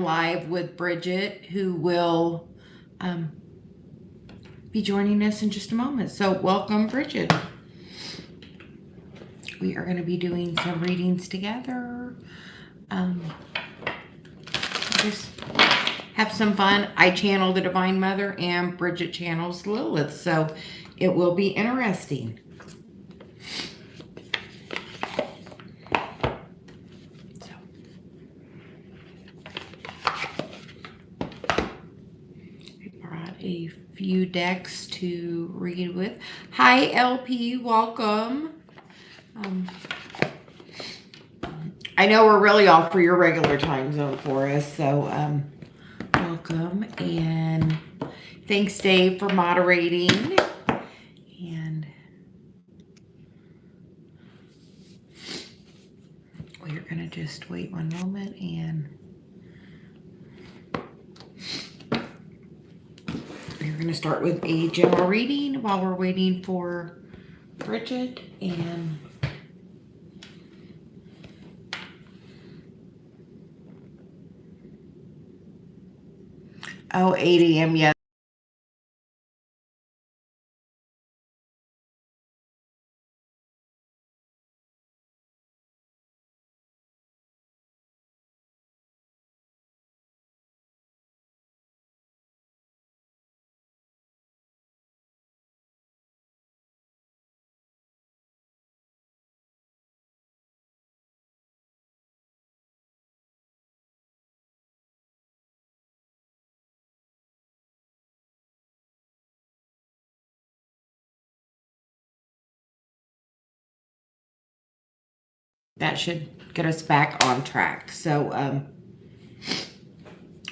live with Bridgett, who will be joining us in just a moment. So welcome, Bridgett. We are going to be doing some readings together. Just have some fun. I channel the Divine Mother and Bridgett channels Lilith, so it will be interesting. A few decks to read with. Hi, LP. Welcome. I know we're really off for your regular time zone for us, so welcome. And thanks, Dave, for moderating. And we're going to just wait one moment and we're going to start with a general reading while we're waiting for Bridgett. And oh, 8 a.m. Yes. That should get us back on track. So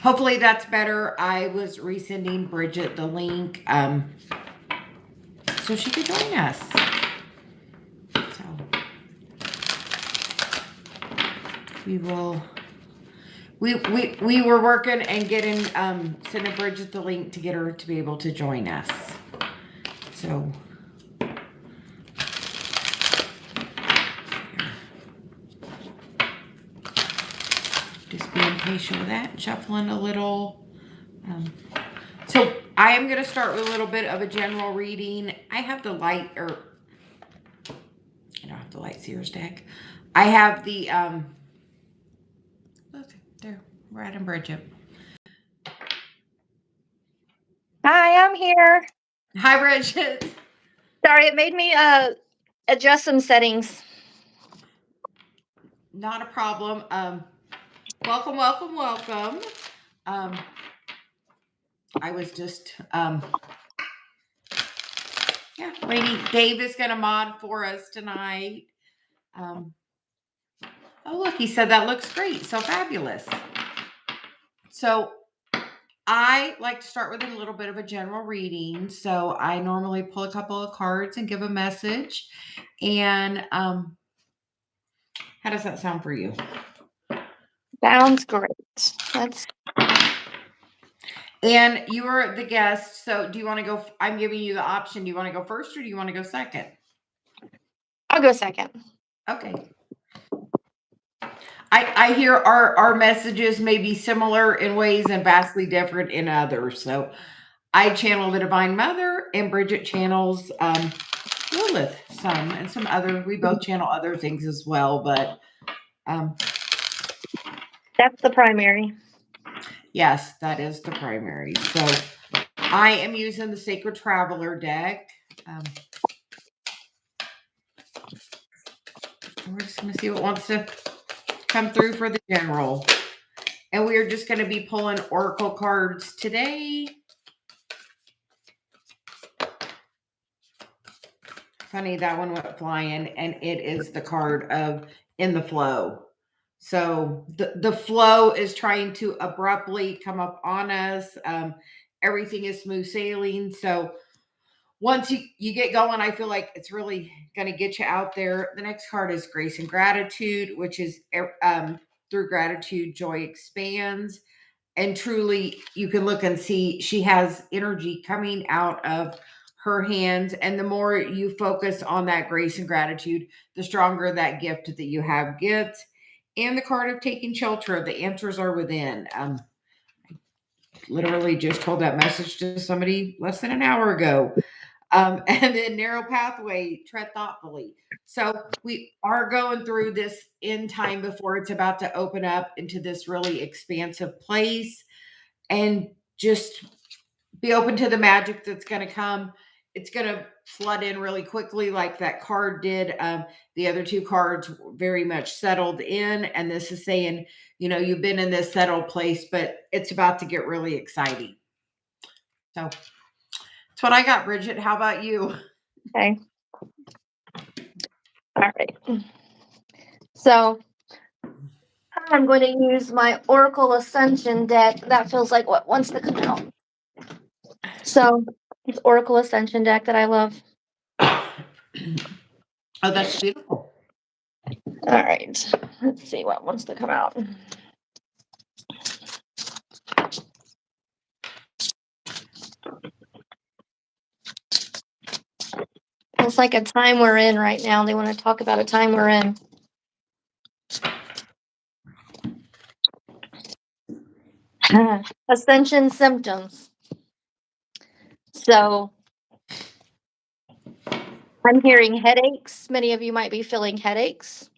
hopefully that's better. I was resending Bridgett the link so she could join us. So we will. We were working and getting sending Bridgett the link to get her to be able to join us. So just being patient with that, shuffling a little. So I am going to start with a little bit of a general reading. I have the light, or I don't have the light Sears deck. I have the look there, Brad and Bridgett. Hi, I'm here. Hi, Bridgett. Sorry, it made me adjust some settings. Not a problem. Welcome, welcome, welcome. I was just yeah, waiting. Dave is going to mod for us tonight. Oh, look, he said that looks great. So fabulous. So I like to start with a little bit of a general reading. So I normally pull a couple of cards and give a message. And how does that sound for you? Sounds great. And you are the guest. So do you want to go? I'm giving you the option. Do you want to go first or do you want to go second? I'll go second. Okay. I hear our messages may be similar in ways and vastly different in others. So I channel the Divine Mother and Bridgett channels Lilith some and some other. We both channel other things as well, but that's the primary. Yes, that is the primary. So I am using the Sacred Traveler deck. We're just going to see what wants to come through for the general. And we are just going to be pulling oracle cards today. Funny, that one went flying, and it is the card of in the flow. So the flow is trying to abruptly come up on us. Everything is smooth sailing. So once you get going, I feel like it's really going to get you out there. The next card is Grace and Gratitude, which is through gratitude, joy expands. And truly, you can look and see she has energy coming out of her hands. And the more you focus on that grace and gratitude, the stronger that gift that you have gets. and the card of taking shelter. The answers are within. Literally just told that message to somebody less than an hour ago. And then narrow pathway, tread thoughtfully. So we are going through this in time before it's about to open up into this really expansive place, and just be open to the magic that's going to come. It's going to flood in really quickly, like that card did. The other two cards very much settled in, and this is saying, you've been in this settled place, but it's about to get really exciting. So that's what I got, Bridget. How about you? Okay. All right. So I'm going to use my Oracle Ascension deck. That feels like what wants to come out. So it's Oracle Ascension deck that I love. Oh, that's beautiful. All right. Let's see what wants to come out. It's like a time we're in right now. They want to talk about a time we're in. Ascension symptoms. So I'm hearing headaches. Many of you might be feeling headaches.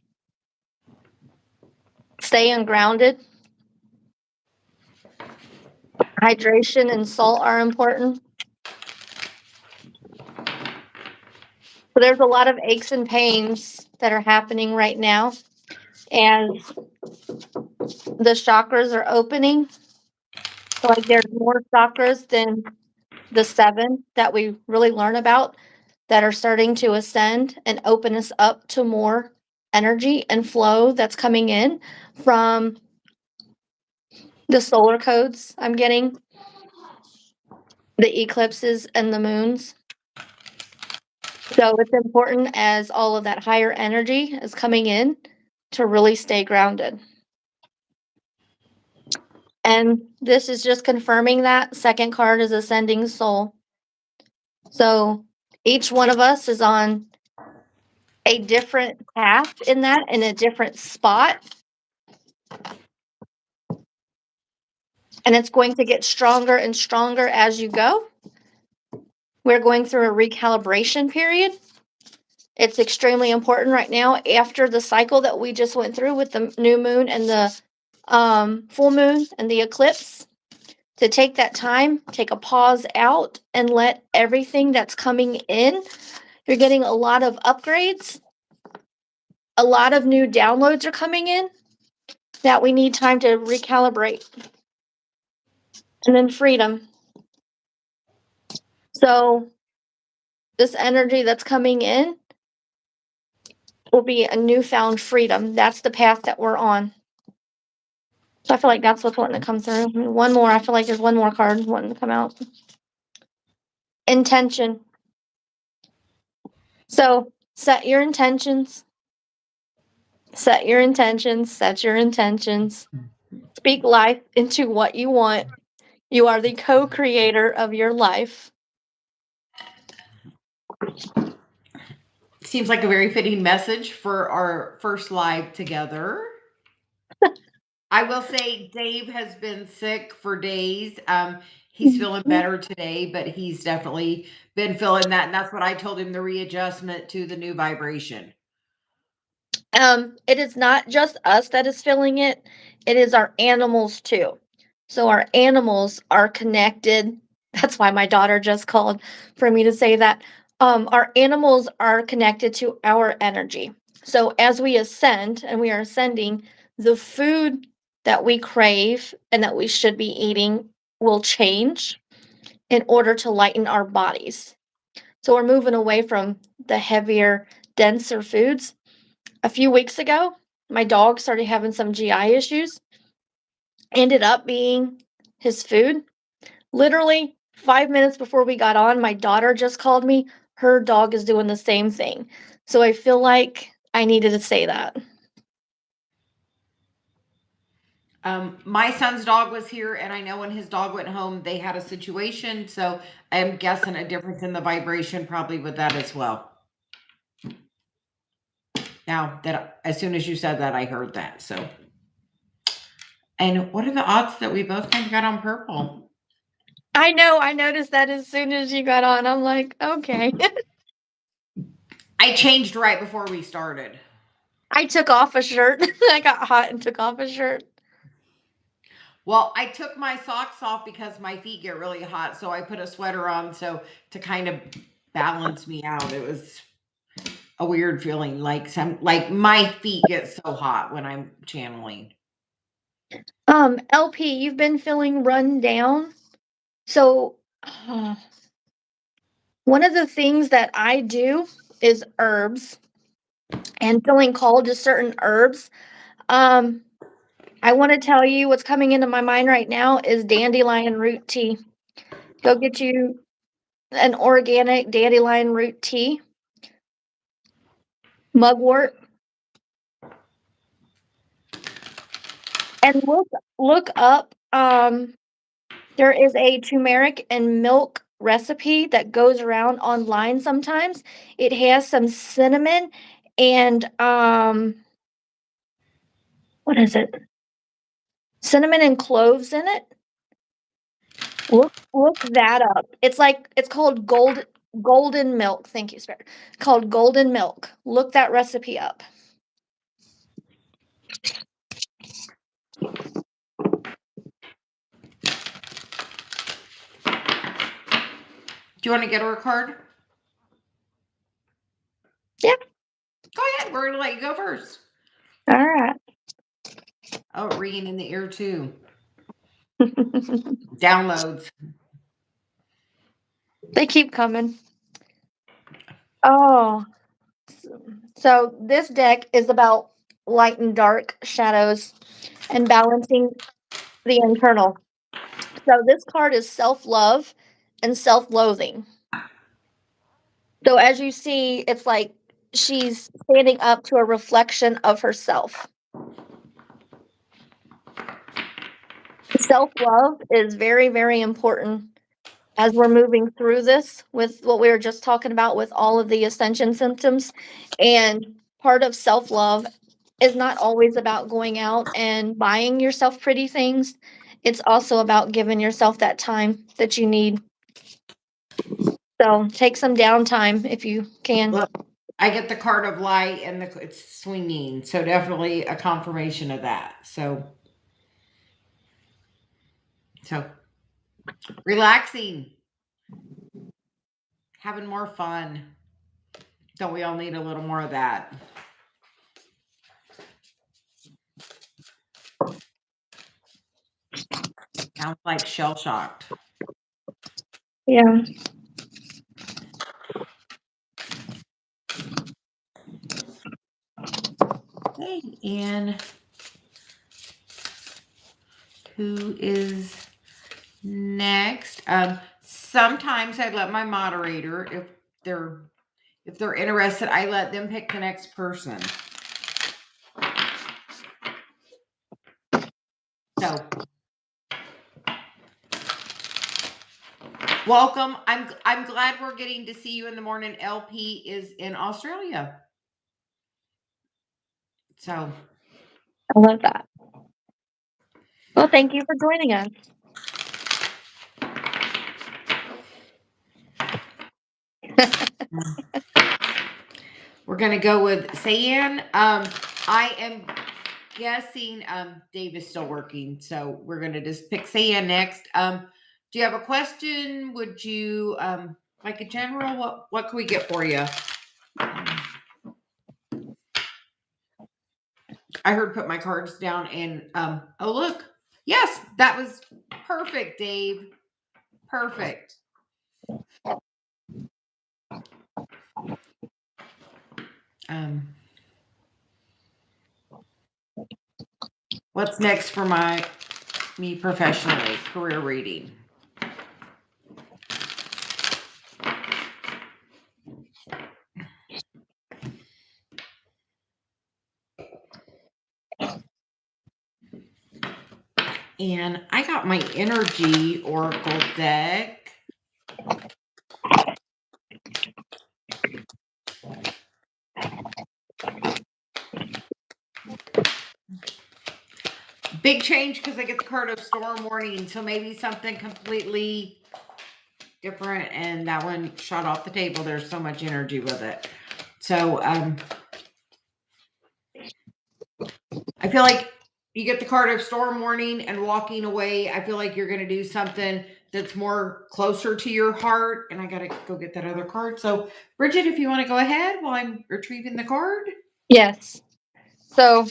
Stay ungrounded. Hydration and salt are important. So there's a lot of aches and pains that are happening right now. And the chakras are opening. So like there's more chakras than the 7 that we really learn about that are starting to ascend and open us up to more energy and flow that's coming in from the solar codes I'm getting, the eclipses and the moons. So it's important as all of that higher energy is coming in to really stay grounded. And this is just confirming that. Second card is ascending soul. So each one of us is on a different path in that, in a different spot. And it's going to get stronger and stronger as you go. We're going through a recalibration period. It's extremely important right now after the cycle that we just went through with the new moon and the full moon and the eclipse, to take that time, take a pause out, and let everything that's coming in. You're getting a lot of upgrades. A lot of new downloads are coming in that we need time to recalibrate. And then freedom. So this energy that's coming in will be a newfound freedom. That's the path that we're on. So I feel like that's what's wanting to come through. One more. I feel like there's one more card wanting to come out. Intention. So set your intentions. Set your intentions. Set your intentions. Speak life into what you want. You are the co-creator of your life. Seems like a very fitting message for our first live together. I will say Dave has been sick for days. He's feeling better today, but he's definitely been feeling that. And that's what I told him, the readjustment to the new vibration. It is not just us that is feeling it. It is our animals too. So our animals are connected. That's why my daughter just called for me to say that. Our animals are connected to our energy. So as we ascend and we are ascending, the food that we crave and that we should be eating will change in order to lighten our bodies. So we're moving away from the heavier, denser foods. A few weeks ago, my dog started having some GI issues. Ended up being his food. Literally 5 minutes before we got on, my daughter just called me. Her dog is doing the same thing. So I feel like I needed to say that. My son's dog was here, and I know when his dog went home, they had a situation. So I'm guessing a difference in the vibration probably with that as well. Now that as soon as you said that, I heard that. So, and what are the odds that we both kind of got on purple? I know. I noticed that as soon as you got on. I'm like, okay. I changed right before we started. I took off a shirt. I got hot and took off a shirt. Well, I took my socks off because my feet get really hot, so I put a sweater on so to kind of balance me out. It was a weird feeling, like my feet get so hot when I'm channeling. LP, you've been feeling run down. So, one of the things that I do is herbs and feeling called to certain herbs. I want to tell you what's coming into my mind right now is dandelion root tea. Go get you an organic dandelion root tea, mugwort, and look up. There is a turmeric and milk recipe that goes around online sometimes. It has some cinnamon and what is it? Cinnamon and cloves in it. Look that up. It's called golden milk. Thank you, Spirit. Called golden milk. Look that recipe up. Do you want to get her a card? Yeah. Go ahead. We're going to let you go first. All right. Oh, ringing in the ear too. Downloads. They keep coming. Oh. So this deck is about light and dark shadows and balancing the internal. So this card is self-love and self-loathing. So as you see, it's like she's standing up to a reflection of herself. Self-love is very, very important as we're moving through this with what we were just talking about with all of the ascension symptoms. And part of self-love is not always about going out and buying yourself pretty things. It's also about giving yourself that time that you need. So take some downtime if you can. Look, I get the card of light and it's swinging. So definitely a confirmation of that. So relaxing, having more fun. Don't we all need a little more of that? Sounds like shell shocked. Yeah. Okay, and who is next? Sometimes I let my moderator, if they're interested, I let them pick the next person. So welcome. I'm glad we're getting to see you in the morning. LP is in Australia. So I love that. Well, thank you for joining us. we're gonna go with Sayan. I am guessing Dave is still working, so we're gonna just pick Sayan next. Do you have a question? Would you like a general? What can we get for you? I heard put my cards down and oh look. Yes, that was perfect, Dave. Perfect. What's next for me professionally? Career reading. And I got my energy oracle deck. Big change because I get the card of storm warning. So maybe something completely different. And that one shot off the table. There's so much energy with it. So I feel like you get the card of storm warning and walking away. I feel like you're going to do something that's more closer to your heart. And I got to go get that other card. So Bridget, if you want to go ahead while I'm retrieving the card. Yes. So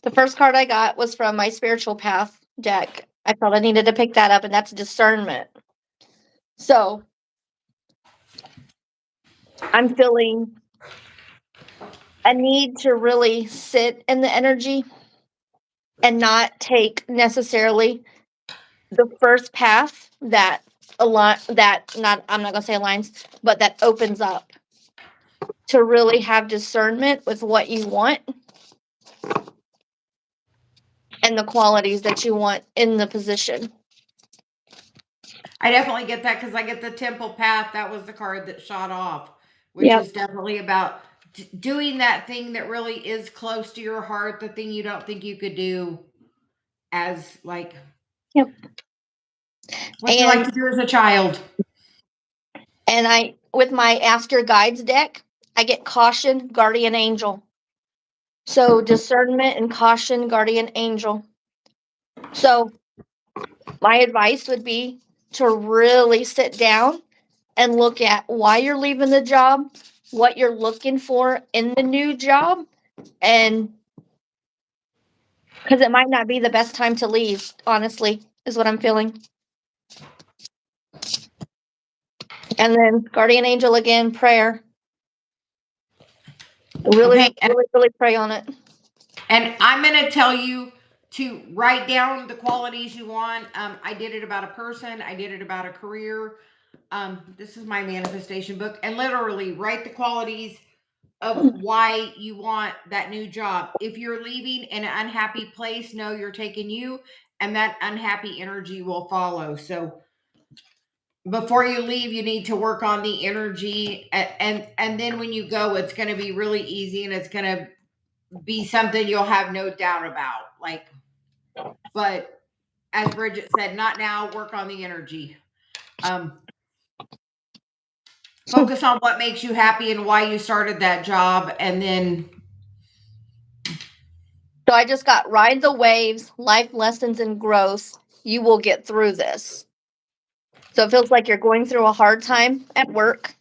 the first card I got was from my spiritual path deck. I felt I needed to pick that up, and that's discernment. So I'm feeling a need to really sit in the energy and not take necessarily the first path that I'm not gonna say aligns, but that opens up, to really have discernment with what you want and the qualities that you want in the position. I definitely get that because I get the temple path. That was the card that shot off, which is definitely about doing that thing that really is close to your heart, the thing you don't think you could do as like what you like to do as a child. And with my Ask Your Guides deck, I get caution, guardian angel. So discernment and caution, guardian angel. So my advice would be to really sit down and look at why you're leaving the job, what you're looking for in the new job, and because it might not be the best time to leave, honestly, is what I'm feeling. And then guardian angel again, prayer. Really pray on it. And I'm going to tell you to write down the qualities you want. I did it about a person. I did it about a career. This is my manifestation book. And literally write the qualities of why you want that new job. If you're leaving in an unhappy place, know you're taking you, and that unhappy energy will follow. So before you leave, you need to work on the energy, and then when you go, it's going to be really easy, and it's going to be something you'll have no doubt about. Like, but as Bridget said, not now. Work on the energy. Focus on what makes you happy and why you started that job, and then. So I just got ride the waves, life lessons and growth. You will get through this. So it feels like you're going through a hard time at work.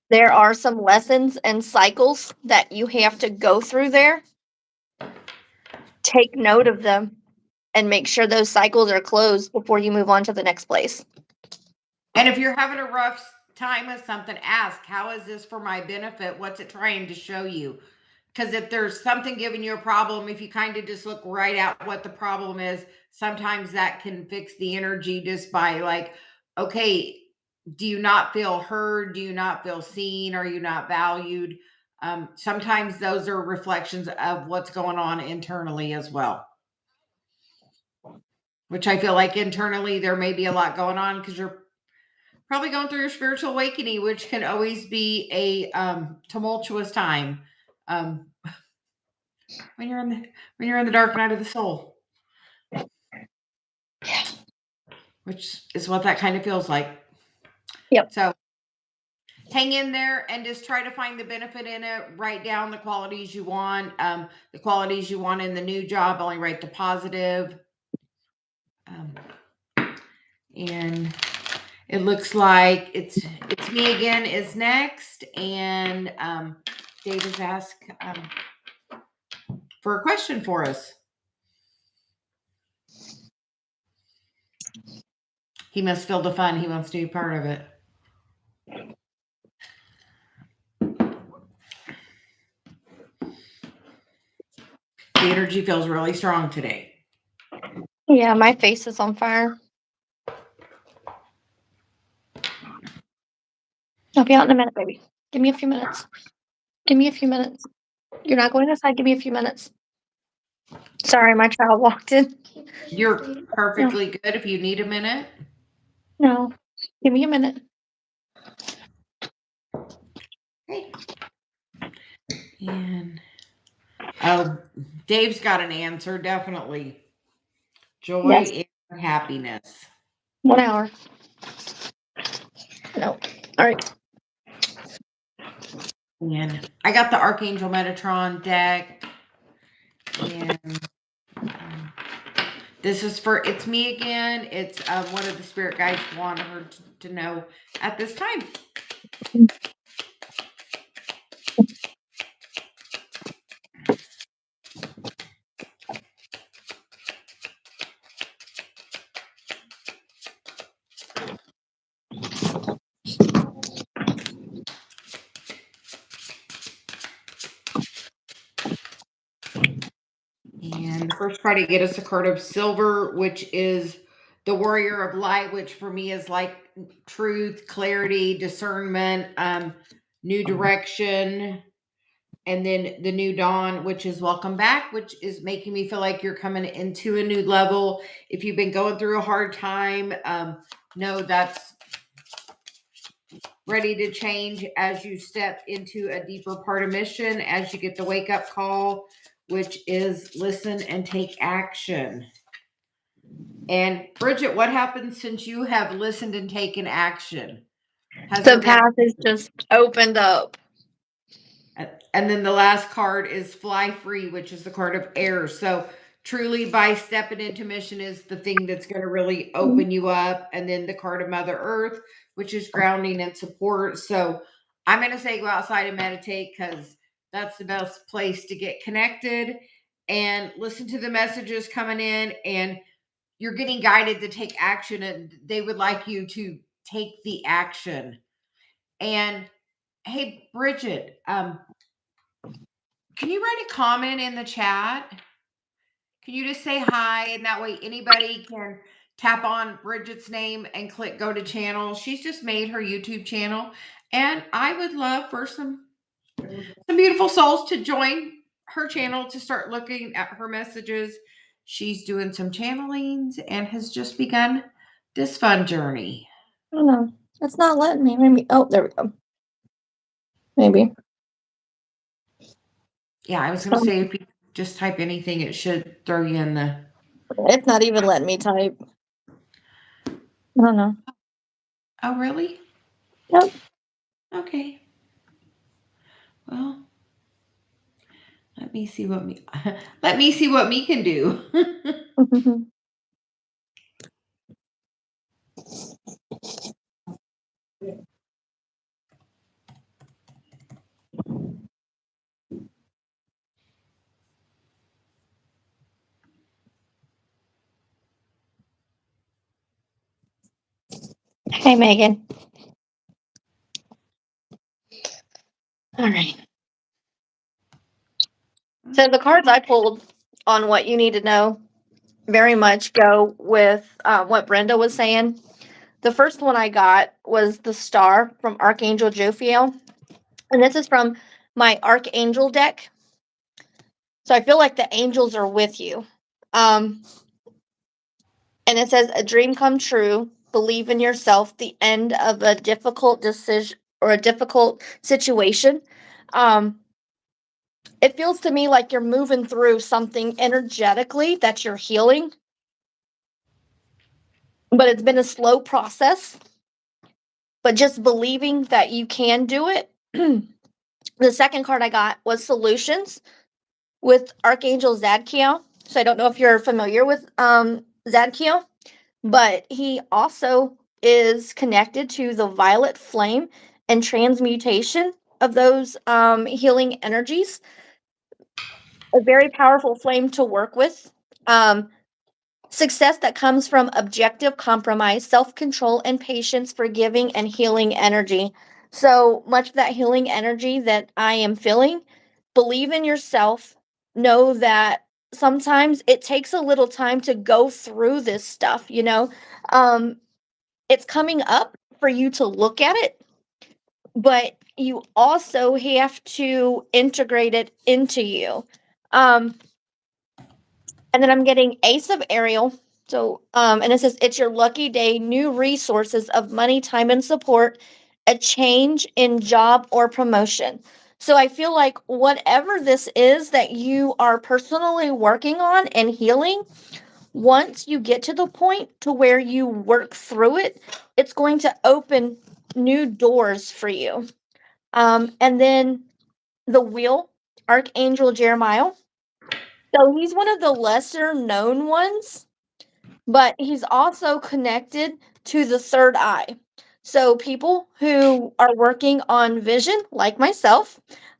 There are some lessons and cycles that you have to go through there. Take note of them and make sure those cycles are closed before you move on to the next place. And if you're having a rough time with something, ask, how is this for my benefit? What's it trying to show you? Because if there's something giving you a problem, if you kind of just look right at what the problem is, sometimes that can fix the energy just by like, okay, do you not feel heard? Do you not feel seen? Are you not valued? Sometimes those are reflections of what's going on internally as well. Which I feel like internally there may be a lot going on because you're probably going through your spiritual awakening, which can always be a tumultuous time when you're in the dark night of the soul, which is what that kind of feels like. Yep. So hang in there and just try to find the benefit in it. Write down the qualities you want. The qualities you want in the new job. Only write the positive. And it looks like it's me again is next, and Dave has asked for a question for us. He must feel the fun. He wants to be part of it. The energy feels really strong today. Yeah, my face is on fire. I'll be out in a minute, baby. Give me a few minutes. Give me a few minutes. You're not going outside. Give me a few minutes. Sorry, my child walked in. You're perfectly good if you need a minute. No, give me a minute. Okay. And Oh, Dave's got an answer, definitely. Yes. Joy and happiness. 1 hour. No. All right. And I got the Archangel Metatron deck. And this is for It's Me Again. It's one of the spirit guides wanted her to know at this time. And the first card I get is a card of silver, which is the warrior of light, which for me is like truth, clarity, discernment, new direction. And then the new dawn, which is welcome back, which is making me feel like you're coming into a new level. If you've been going through a hard time, know that's ready to change as you step into a deeper part of mission, as you get the wake up call, which is listen and take action. And Bridgett, what happens since you have listened and taken action? Has The there been? path is just opened up. And then the last card is Fly Free, which is the card of air. So truly by stepping into mission is the thing that's going to really open you up. And then the card of Mother Earth, which is grounding and support. So I'm going to say go outside and meditate, because that's the best place to get connected and listen to the messages coming in. And you're getting guided to take action, and they would like you to take the action. And hey, Bridgett, can you write a comment in the chat? Can you just say hi, and that way anybody can tap on Bridgett's name and click go to channel. She's just made her YouTube channel, and I would love for some beautiful souls to join her channel to start looking at her messages. She's doing some channelings and has just begun this fun journey. I don't know. It's not letting me. Maybe. Oh, there we go. Maybe. Yeah, I was going to say if you just type anything, it should throw you in the. It's not even letting me type. I don't know. Oh, really? Yep. Okay. Well, let me see what me can do. Hey, Megan. All right. So the cards I pulled on what you need to know very much go with what Brenda was saying. The first one I got was the Star from Archangel Jophiel. And this is from my Archangel deck. So I feel like the angels are with you. And it says, a dream come true. Believe in yourself. The end of a difficult decision or a difficult situation. It feels to me like you're moving through something energetically that you're healing, but it's been a slow process. But just believing that you can do it. The second card I got was Solutions with Archangel Zadkiel. So I don't know if you're familiar with Zadkiel, but he also is connected to the violet flame and transmutation of those healing energies. A very powerful flame to work with. Success that comes from objective compromise, self-control, and patience, forgiving and healing energy. So much of that healing energy that I am feeling, believe in yourself. Know that sometimes it takes a little time to go through this stuff, you know. It's coming up for you to look at it, but you also have to integrate it into you. And then I'm getting Ace of Ariel. So, and it says, it's your lucky day, new resources of money, time, and support, a change in job or promotion. So I feel like whatever this is that you are personally working on and healing, once you get to the point to where you work through it, it's going to open new doors for you. And then the wheel, Archangel Jeremiah. So he's one of the lesser known ones, but he's also connected to the third eye. So people who are working on vision, like myself,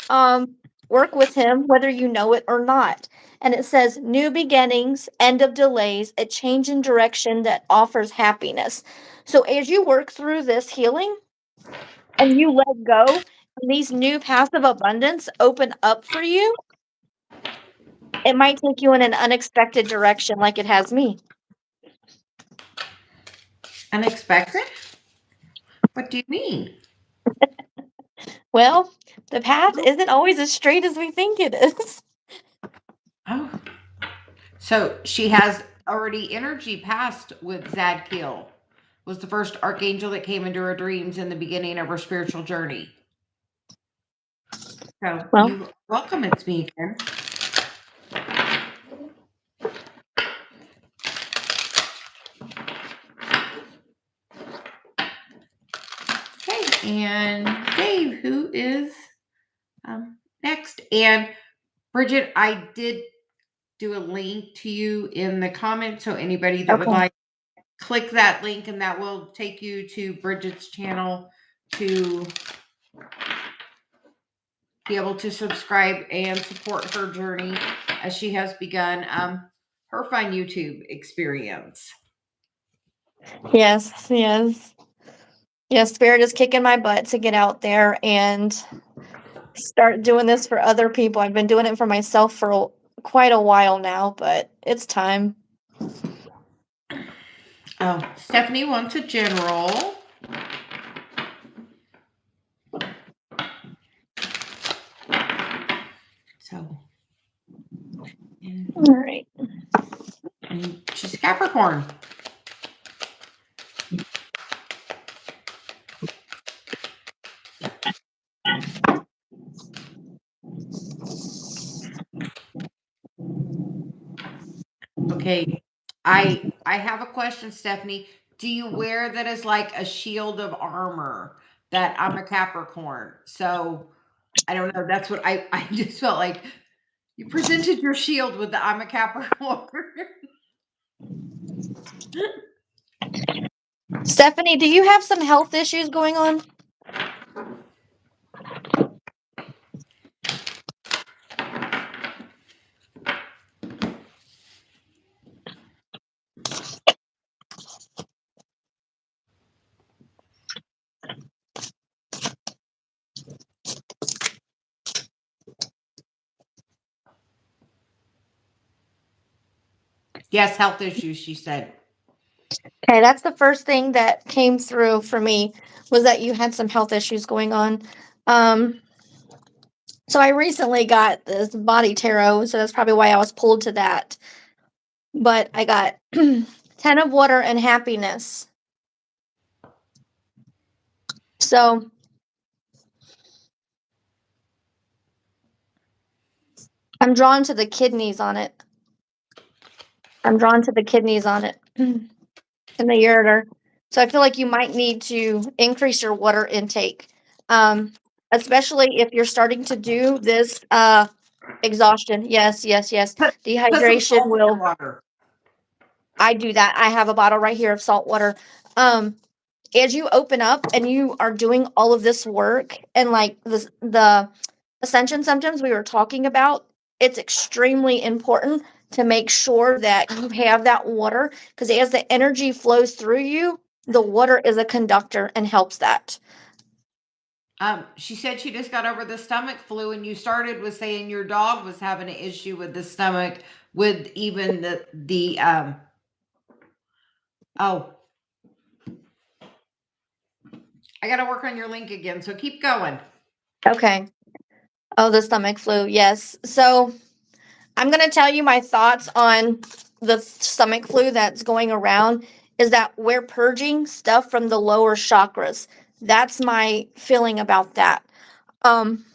um, work with him whether you know it or not. And it says new beginnings, end of delays, a change in direction that offers happiness. So as you work through this healing and you let go, and these new paths of abundance open up for you, it might take you in an unexpected direction like it has me. Unexpected? What do you mean? Well, the path isn't always as straight as we think it is. Oh, so she has already energy passed with Zadkiel. Was the first archangel that came into her dreams in the beginning of her spiritual journey. So Well, you welcome, it's me again. Okay, and Dave, who is next? And Bridgett, I did do a link to you in the comments, so anybody that would okay. like, click that link and that will take you to Bridgett's channel to be able to subscribe and support her journey as she has begun her fun YouTube experience. Yes, yes. Yes, Spirit is kicking my butt to get out there and start doing this for other people. I've been doing it for myself for quite a while now, but it's time. Oh, Stephanie wants a general. So, All right. and she's a Capricorn. Okay, I have a question, Stephanie. Do you wear that as like a shield of armor? That I'm a Capricorn, so I don't know. That's what I just felt like you presented your shield with the I'm a Capricorn. Stephanie, do you have some health issues going on? Yes, health issues, she said. Okay, that's the first thing that came through for me was that you had some health issues going on. Um, so I recently got this body tarot, so that's probably why I was pulled to that. But I got 10 of water and happiness. So I'm drawn to the kidneys on it. I'm drawn to the kidneys on it and the ureter. So I feel like you might need to increase your water intake, especially if you're starting to do this exhaustion. Yes, yes, yes. Put some Dehydration salt in your will. water. I do that. I have a bottle right here of salt water. Um, as you open up and you are doing all of this work and like the ascension symptoms we were talking about, it's extremely important to make sure that you have that water because as the energy flows through you, the water is a conductor and helps that. She said she just got over the stomach flu, and you started with saying your dog was having an issue with the stomach, with even the oh, I got to work on your link again, so keep going. Okay. Oh, the stomach flu. Yes. So I'm going to tell you my thoughts on the stomach flu that's going around is that we're purging stuff from the lower chakras. That's my feeling about that. Um,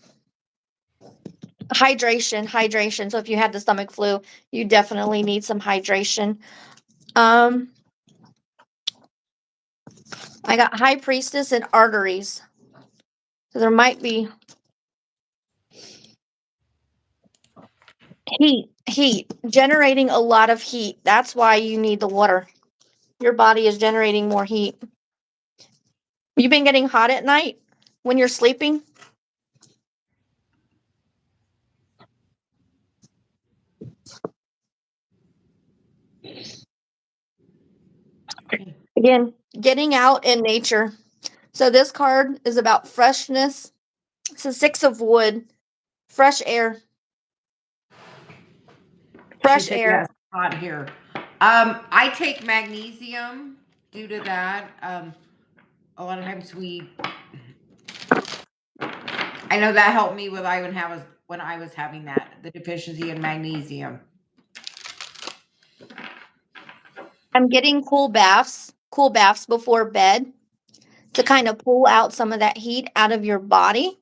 Hydration. So if you had the stomach flu, you definitely need some hydration. I got High Priestess and arteries. So there might be heat, generating a lot of heat. That's why you need the water. Your body is generating more heat. You've been getting hot at night when you're sleeping? Again, getting out in nature. So this card is about freshness. It's a 6 of wood, fresh air. She Fresh said, air. yes, hot here. I take magnesium due to that. A lot of times I know that helped me when I was having the deficiency in magnesium. I'm getting cool baths before bed to kind of pull out some of that heat out of your body.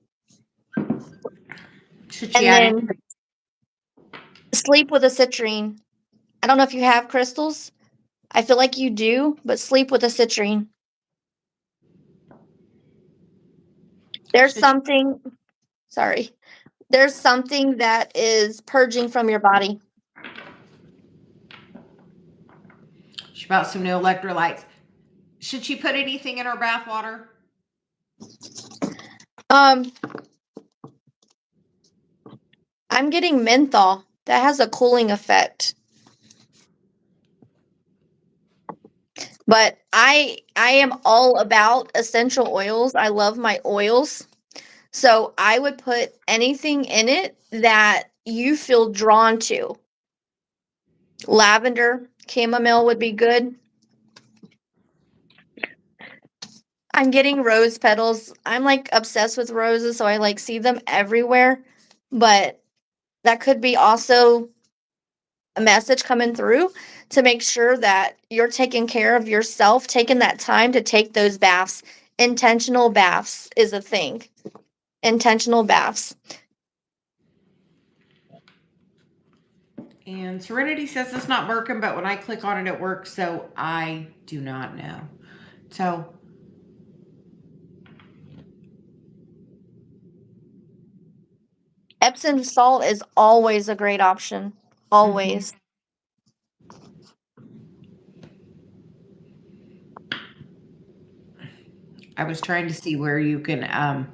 Should she And add then sleep with a citrine. I don't know if you have crystals. I feel like you do, but sleep with a citrine. There's something, sorry, there's something that is purging from your body. She bought some new electrolytes. Should she put anything in her bath water? I'm getting menthol. That has a cooling effect. But I am all about essential oils. I love my oils. So I would put anything in it that you feel drawn to. Lavender, chamomile would be good. I'm getting rose petals. I'm like obsessed with roses, so I like see them everywhere. But that could be also a message coming through to make sure that you're taking care of yourself, taking that time to take those baths. Intentional baths is a thing. Intentional baths. And Serenity says it's not working, but when I click on it, it works. So I do not know. So Epsom salt is always a great option. Always. I was trying to see where you can I'm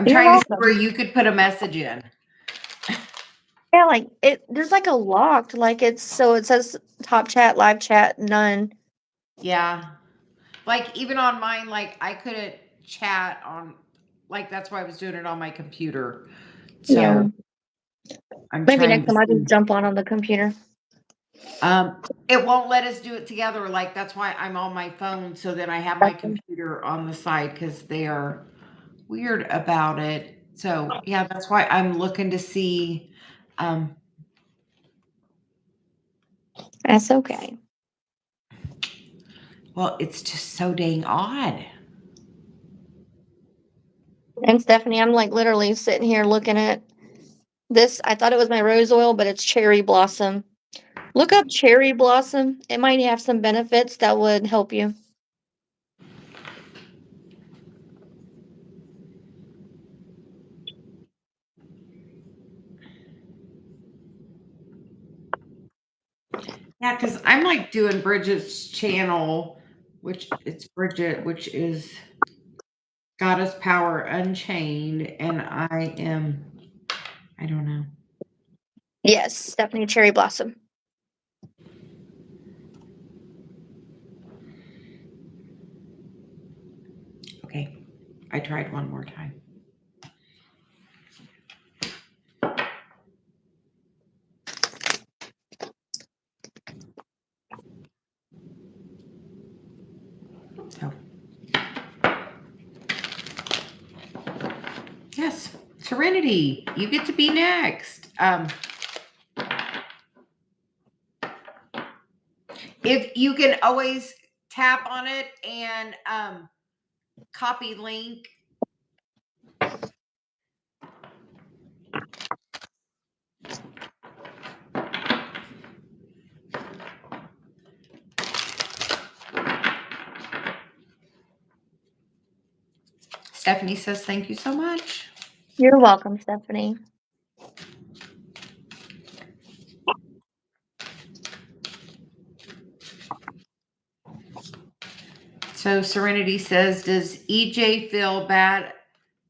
You're trying to see where welcome. you could put a message in. Yeah, like there's like a locked, like it says top chat, live chat, none. Yeah. Like even on mine, like I couldn't chat on, like that's why I was doing it on my computer. Yeah. So I'm Maybe trying next to time I see. just jump on the computer. It won't let us do it together. Like that's why I'm on my phone. So then I have my computer on the side because they are weird about it. So yeah, that's why I'm looking to see. That's okay. Well, it's just so dang odd. And Stephanie, I'm like literally sitting here looking at this. I thought it was my rose oil, but it's cherry blossom. Look up cherry blossom. It might have some benefits that would help you. Yeah, because I'm like doing Bridget's channel, which it's Bridgett, which is Goddess Power Unchained, and I don't know. Yes, Stephanie, cherry blossom. Okay, I tried one more time. So, yes, Serenity, you get to be next. If you can always tap on it and copy link. Stephanie says, thank you so much. You're welcome, Stephanie. So Serenity says, does EJ feel bad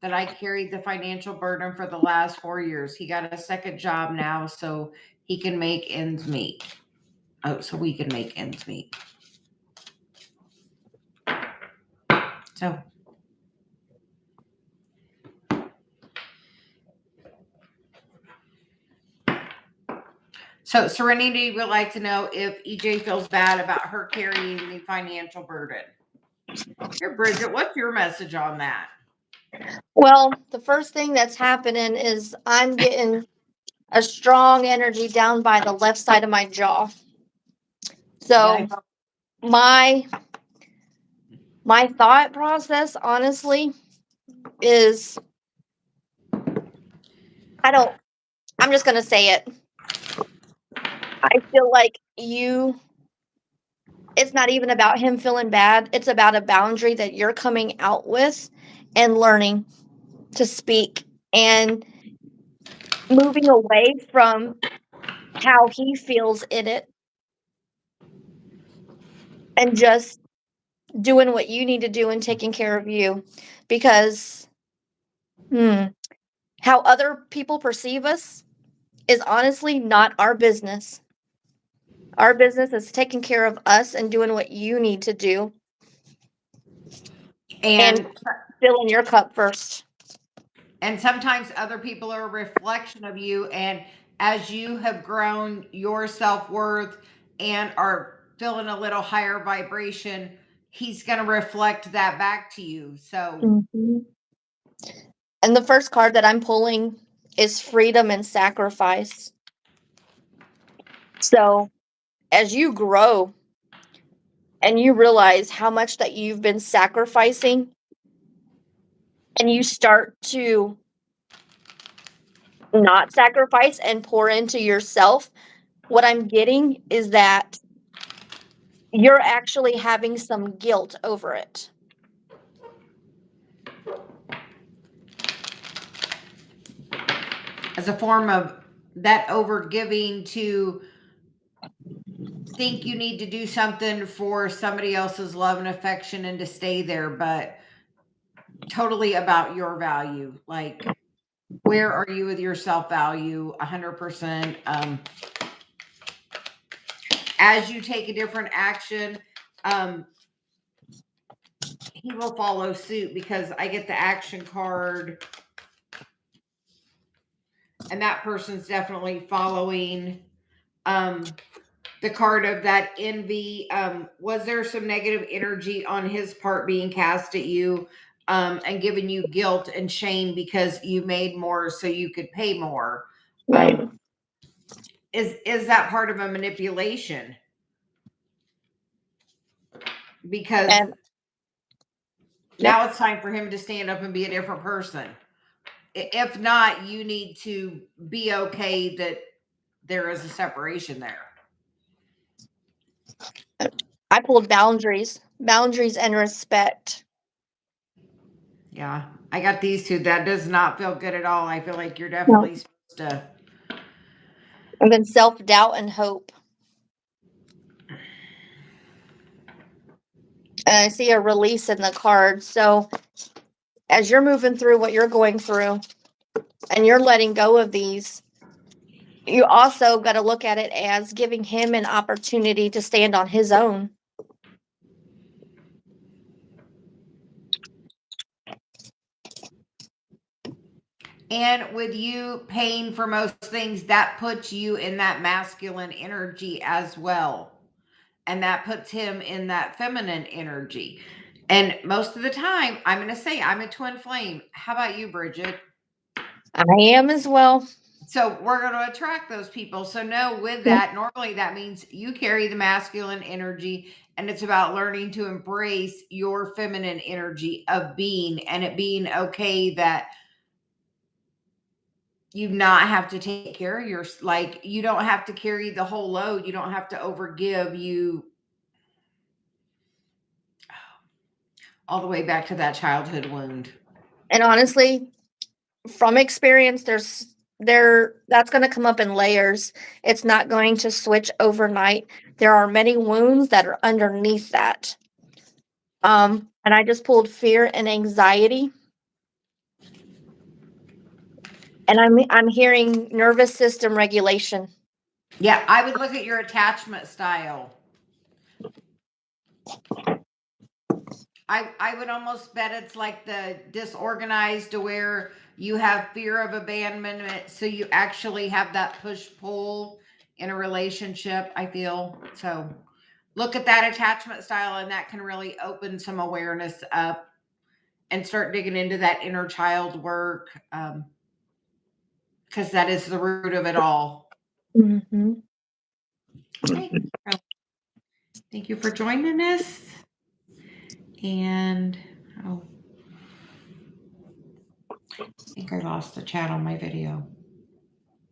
that I carried the financial burden for the last 4 years? He got a second job now so he can make ends meet. Oh, so we can make ends meet. So Serenity would like to know if EJ feels bad about her carrying the financial burden. Here, Bridget, what's your message on that? Well, the first thing that's happening is I'm getting a strong energy down by the left side of my jaw. So my thought process, honestly, is I'm just going to say it. I feel like it's not even about him feeling bad. It's about a boundary that you're coming out with and learning to speak and moving away from how he feels in it and just doing what you need to do and taking care of you. Because how other people perceive us is honestly not our business. Our business is taking care of us and doing what you need to do and filling your cup first. And sometimes other people are a reflection of you. And as you have grown your self-worth and are feeling a little higher vibration, he's going to reflect that back to you. So, And the first card that I'm pulling is freedom and sacrifice. So as you grow and you realize how much that you've been sacrificing and you start to not sacrifice and pour into yourself, what I'm getting is that you're actually having some guilt over it. as a form of that over giving to think you need to do something for somebody else's love and affection and to stay there, but totally about your value. Like, where are you with your self-value? 100%. As you take a different action, he will follow suit, because I get the action card and that person's definitely following the card of that envy. Was there some negative energy on his part being cast at you and giving you guilt and shame because you made more so you could pay more? Right. Is that part of a manipulation? Because now it's time for him to stand up and be a different person. If not, you need to be okay that there is a separation there. I pulled boundaries and respect. Yeah, I got these two. That does not feel good at all. I feel like you're definitely supposed to. And then self-doubt and hope. And I see a release in the card. So as you're moving through what you're going through and you're letting go of these, you also got to look at it as giving him an opportunity to stand on his own. And with you paying for most things, that puts you in that masculine energy as well. And that puts him in that feminine energy. And most of the time, I'm going to say I'm a twin flame. How about you, Bridgett? I am as well. So we're going to attract those people. So no, with that, normally that means you carry the masculine energy, and it's about learning to embrace your feminine energy of being, and it being okay that you not have to take care of your, like, you don't have to carry the whole load. You don't have to overgive. You all the way back to that childhood wound. And honestly, from experience, that's going to come up in layers. It's not going to switch overnight. There are many wounds that are underneath that. And I just pulled fear and anxiety. And I'm hearing nervous system regulation. Yeah, I would look at your attachment style. I would almost bet it's like the disorganized, to where you have fear of abandonment, so you actually have that push pull in a relationship, I feel. So look at that attachment style, and that can really open some awareness up and start digging into that inner child work, because that is the root of it all. Mm-hmm. Okay. Thank you for joining us. And I think I lost the chat on my video.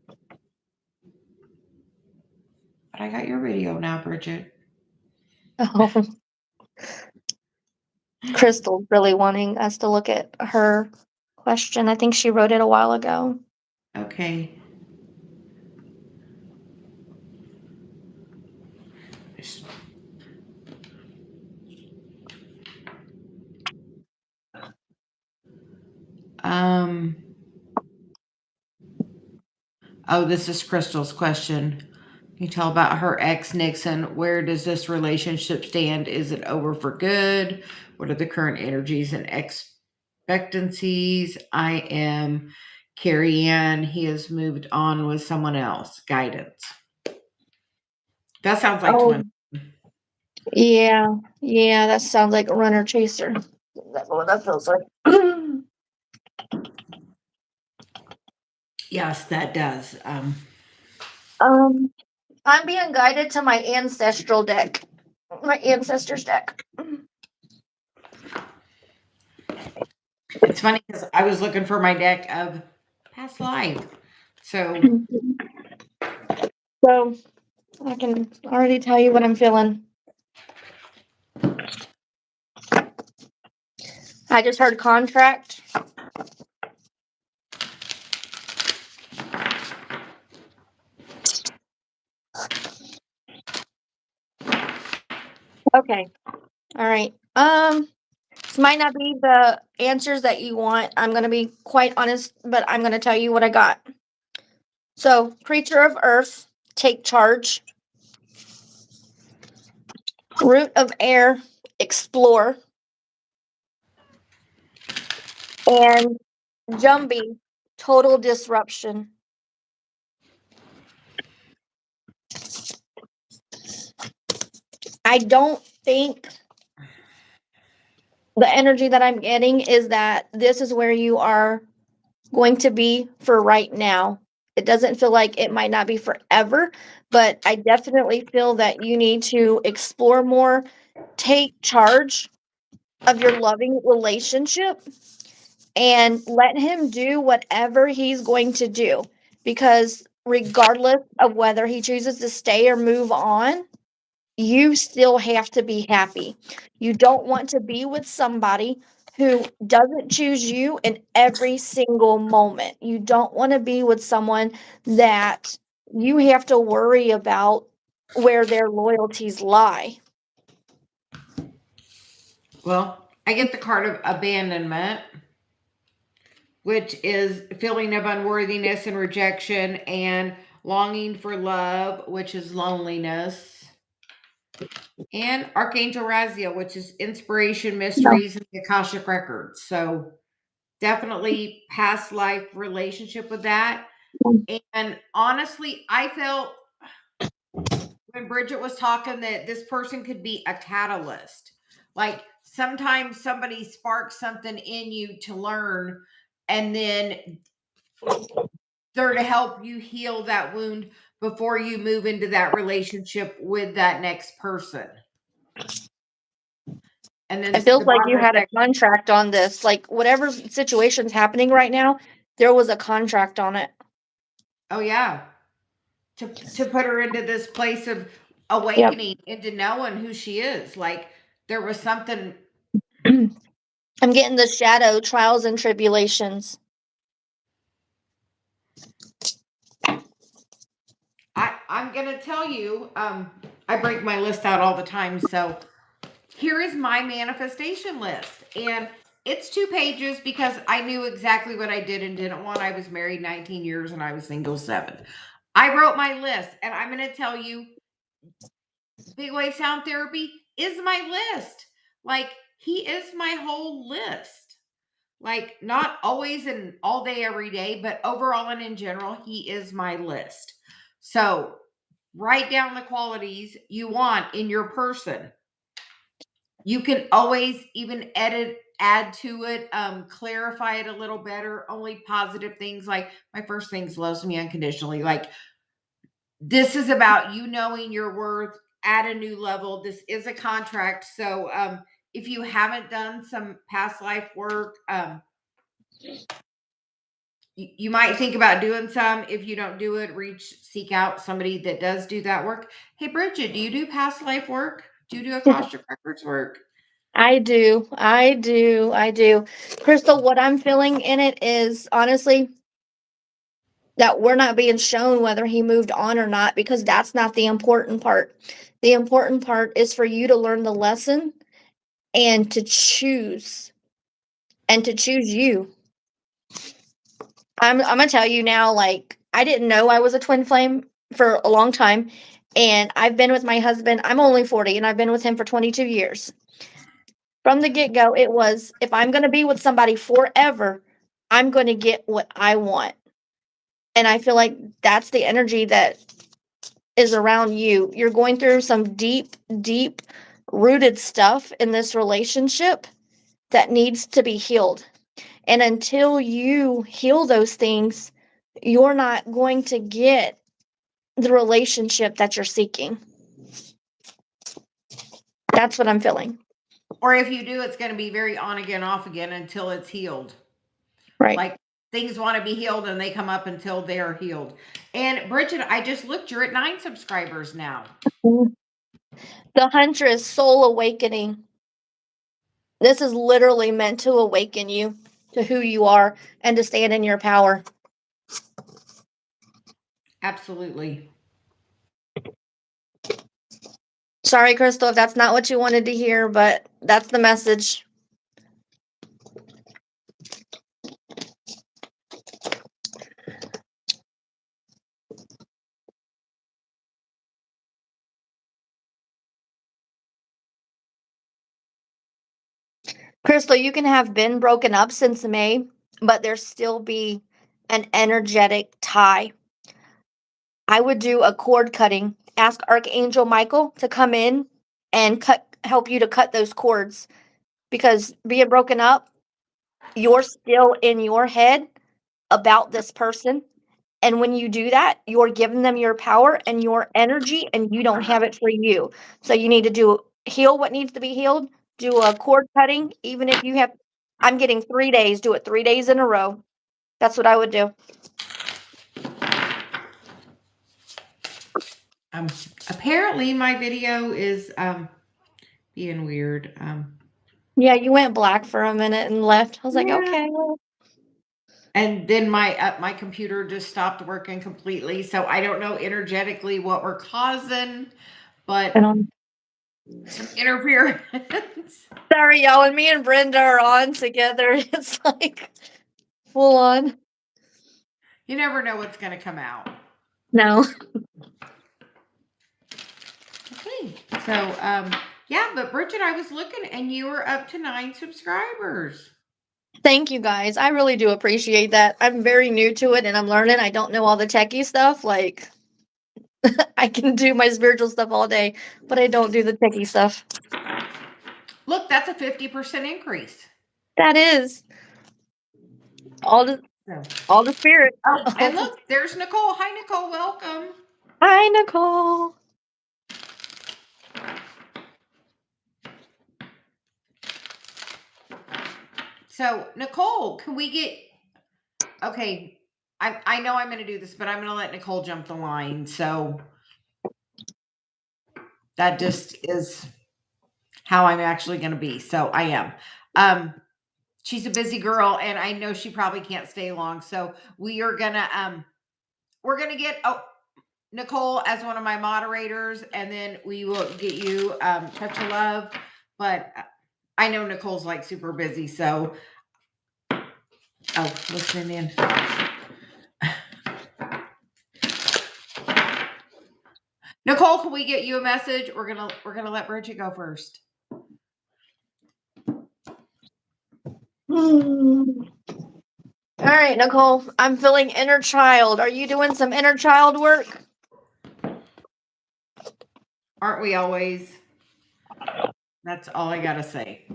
But I got your video now, Bridgett. Oh. Crystal's really wanting us to look at her question. I think she wrote it a while ago. Okay. Oh, this is Crystal's question. Can you tell about her ex Nixon? Where does this relationship stand? Is it over for good? What are the current energies and expectancies? I am Carrie Ann. He has moved on with someone else. Guidance. That sounds like twin. Yeah, that sounds like a runner chaser. That's what that feels like. Yes, that does. I'm being guided to my ancestral deck, my ancestors deck. It's funny because I was looking for my deck of past life. So I can already tell you what I'm feeling. I just heard contract. Okay. All right. This might not be the answers that you want. I'm going to be quite honest, but I'm going to tell you what I got. So, creature of earth, take charge. Root of air, explore. And Jumbie, total disruption. I don't think the energy that I'm getting is that this is where you are going to be for right now. It doesn't feel like it might not be forever, but I definitely feel that you need to explore more, take charge of your loving relationship, and let him do whatever he's going to do. Because regardless of whether he chooses to stay or move on, you still have to be happy. You don't want to be with somebody who doesn't choose you in every single moment. You don't want to be with someone that you have to worry about where their loyalties lie. well, I get the card of abandonment, which is feeling of unworthiness and rejection, and longing for love, which is loneliness, and Archangel Raziel, which is inspiration, mysteries, and the Akashic records. So definitely past life relationship with that. And honestly, I felt when Bridgett was talking that this person could be a catalyst. Like sometimes somebody sparks something in you to learn, and then they're to help you heal that wound before you move into that relationship with that next person. And then It feels the like you bottom had a section. contract on this. Like, whatever situation's happening right now, there was a contract on it. Oh yeah. To put her into this place of Yep. awakening, into knowing who she is. Like there was something. I'm getting the shadow trials and tribulations. I'm gonna tell you, I break my list out all the time. So here is my manifestation list. And it's 2 pages because I knew exactly what I did and didn't want. I was married 19 years and I was single 7. I wrote my list, and I'm going to tell you, Big Wave Sound Therapy is my list. Like, he is my whole list. Like, not always and all day, every day, but overall and in general, he is my list. So write down the qualities you want in your person. You can always even edit, add to it, clarify it a little better. Only positive things. Like my first thing's loves me unconditionally. Like this is about you knowing your worth at a new level. This is a contract. So if you haven't done some past life work, you might think about doing some. If you don't do it, seek out somebody that does do that work. Hey, Bridgett, do you do past life work? Do you do Akashic Records work? I do. Crystal, what I'm feeling in it is honestly that we're not being shown whether he moved on or not, because that's not the important part. The important part is for you to learn the lesson and to choose you. I'm gonna tell you now, like, I didn't know I was a twin flame for a long time, and I've been with my husband. I'm only 40, and I've been with him for 22 years. From the get-go, it was, if I'm gonna be with somebody forever, I'm gonna get what I want. And I feel like that's the energy that is around you. You're going through some deep, deep rooted stuff in this relationship that needs to be healed. And until you heal those things, you're not going to get the relationship that you're seeking. That's what I'm feeling. Or if you do, it's going to be very on again, off again until it's healed. Right. Like things want to be healed and they come up until they're healed. And Bridgett, I just looked, you're at 9 subscribers now. The Huntress Soul Awakening. This is literally meant to awaken you to who you are and to stand in your power. Absolutely. Sorry, Crystal, if that's not what you wanted to hear, but that's the message. Crystal, you can have been broken up since May, but there still be an energetic tie. I would do a cord cutting. Ask Archangel Michael to come in and help you to cut those cords, because being broken up, you're still in your head about this person. And when you do that, you're giving them your power and your energy, and you don't have it for you. So you need to heal what needs to be healed, do a cord cutting, even if you have, I'm getting 3 days, do it 3 days in a row. That's what I would do. Apparently my video is being weird. Yeah, you went black for a minute and left. I was like, Yeah. okay. And then my computer just stopped working completely. So I don't know energetically what we're causing, but some interference. Sorry, y'all. When me and Brenda are on together, it's like full on. You never know what's going to come out. No. Okay. So, yeah, but Bridgett, I was looking and you were up to 9 subscribers. Thank you, guys. I really do appreciate that. I'm very new to it and I'm learning. I don't know all the techie stuff. Like, I can do my spiritual stuff all day, but I don't do the techie stuff. Look, that's a 50% increase. That is. So. All the spirits. Oh, and look, there's Nicole. Hi, Nicole. Welcome. Hi, Nicole. So, Nicole, can we get... Okay, I know I'm going to do this, but I'm going to let Nicole jump the line. So that just is how I'm actually going to be. So I am. She's a busy girl, and I know she probably can't stay long. So we're gonna get Nicole as one of my moderators, and then we will get you Touch of Love. But I know Nicole's like super busy, so listen in. Nicole, can we get you a message? We're gonna let Bridgett go first. All right, Nicole, I'm feeling inner child. Are you doing some inner child work? Aren't we always? That's all I gotta say.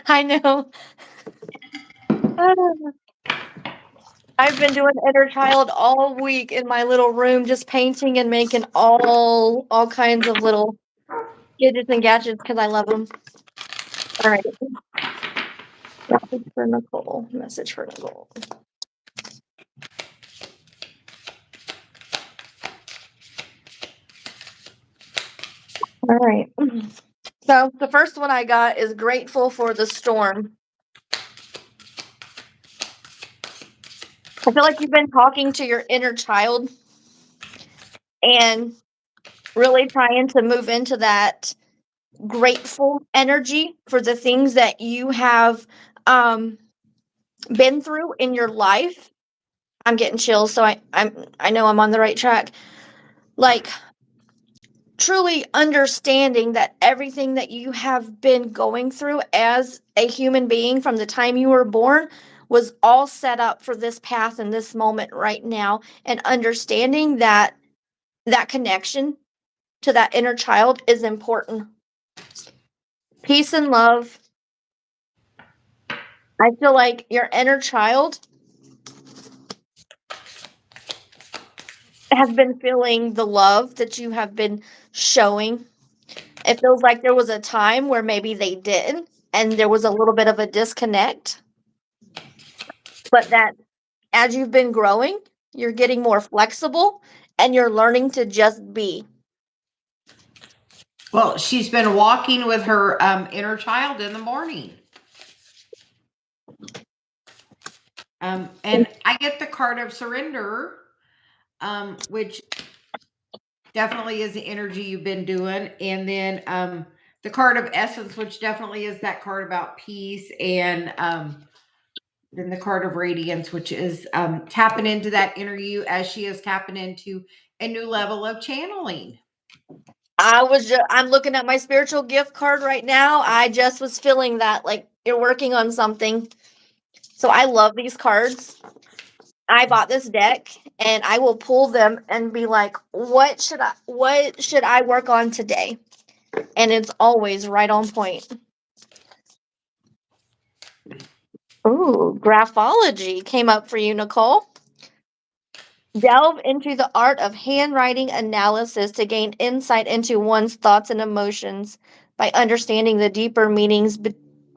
I know. I've been doing inner child all week in my little room, just painting and making all kinds of little gadgets and gadgets because I love them. All right. Message for Nicole. Message for Nicole. All right. So the first one I got is grateful for the storm. I feel like you've been talking to your inner child and really trying to move into that grateful energy for the things that you have been through in your life. I'm getting chills, so I know I'm on the right track. Like truly understanding that everything that you have been going through as a human being from the time you were born was all set up for this path and this moment right now, and understanding that connection to that inner child is important. Peace and love. I feel like your inner child has been feeling the love that you have been showing. It feels like there was a time where maybe they didn't, and there was a little bit of a disconnect. But that as you've been growing, you're getting more flexible and you're learning to just be. Well, she's been walking with her inner child in the morning. And I get the card of surrender, which definitely is the energy you've been doing. And then the card of essence, which definitely is that card about peace. And then the card of radiance, which is tapping into that inner you as she is tapping into a new level of channeling. I'm looking at my spiritual gift card right now. I just was feeling that, like, you're working on something. So I love these cards. I bought this deck and I will pull them and be like, what should I work on today? And it's always right on point. Ooh, graphology came up for you, Nicole. Delve into the art of handwriting analysis to gain insight into one's thoughts and emotions. By understanding the deeper meanings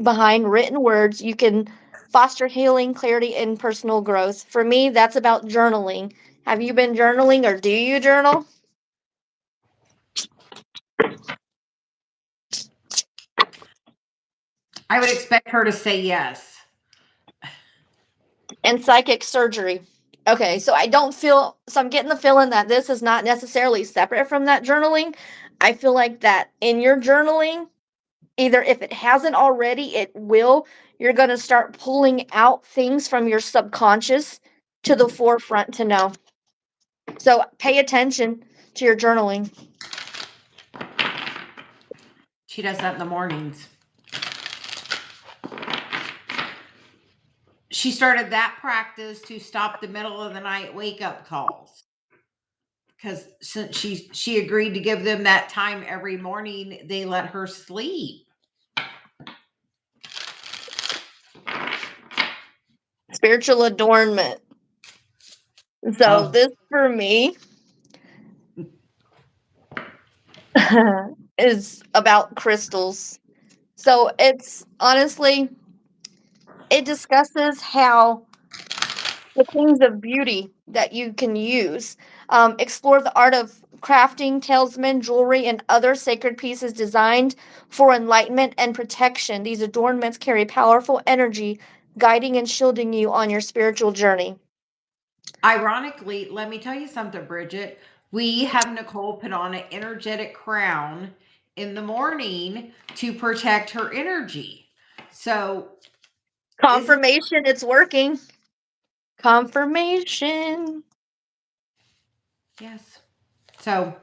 behind written words, you can foster healing, clarity, and personal growth. For me, that's about journaling. Have you been journaling, or do you journal? I would expect her to say yes. And psychic surgery. Okay, so I'm getting the feeling that this is not necessarily separate from that journaling. I feel like that in your journaling, either if it hasn't already, it will. You're going to start pulling out things from your subconscious to the forefront to know. So pay attention to your journaling. She does that in the mornings. She started that practice to stop the middle of the night wake-up calls. Because since she agreed to give them that time every morning, they let her sleep. Spiritual adornment. So Oh. this for me is about crystals. So it's honestly, it discusses how the things of beauty that you can use. Explore the art of crafting talisman, jewelry, and other sacred pieces designed for enlightenment and protection. These adornments carry powerful energy, guiding and shielding you on your spiritual journey. Ironically, let me tell you something, Bridget. We have Nicole put on an energetic crown in the morning to protect her energy. So, isn't Confirmation, it's working. Confirmation. yes. So,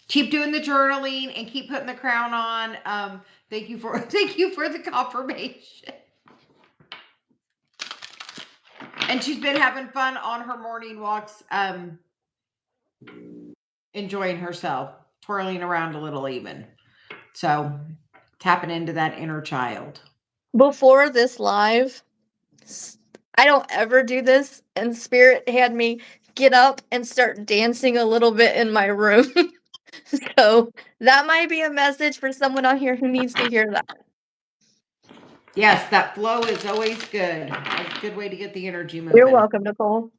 keep doing the journaling and keep putting the crown on. Thank you for thank you for the confirmation. And she's been having fun on her morning walks, enjoying herself, twirling around a little even. So, tapping into that inner child. Before this live, I don't ever do this, and Spirit had me get up and start dancing a little bit in my room. So that might be a message for someone on here who needs to hear that. Yes, that flow is always good. It's a good way to get the energy moving. You're welcome, Nicole.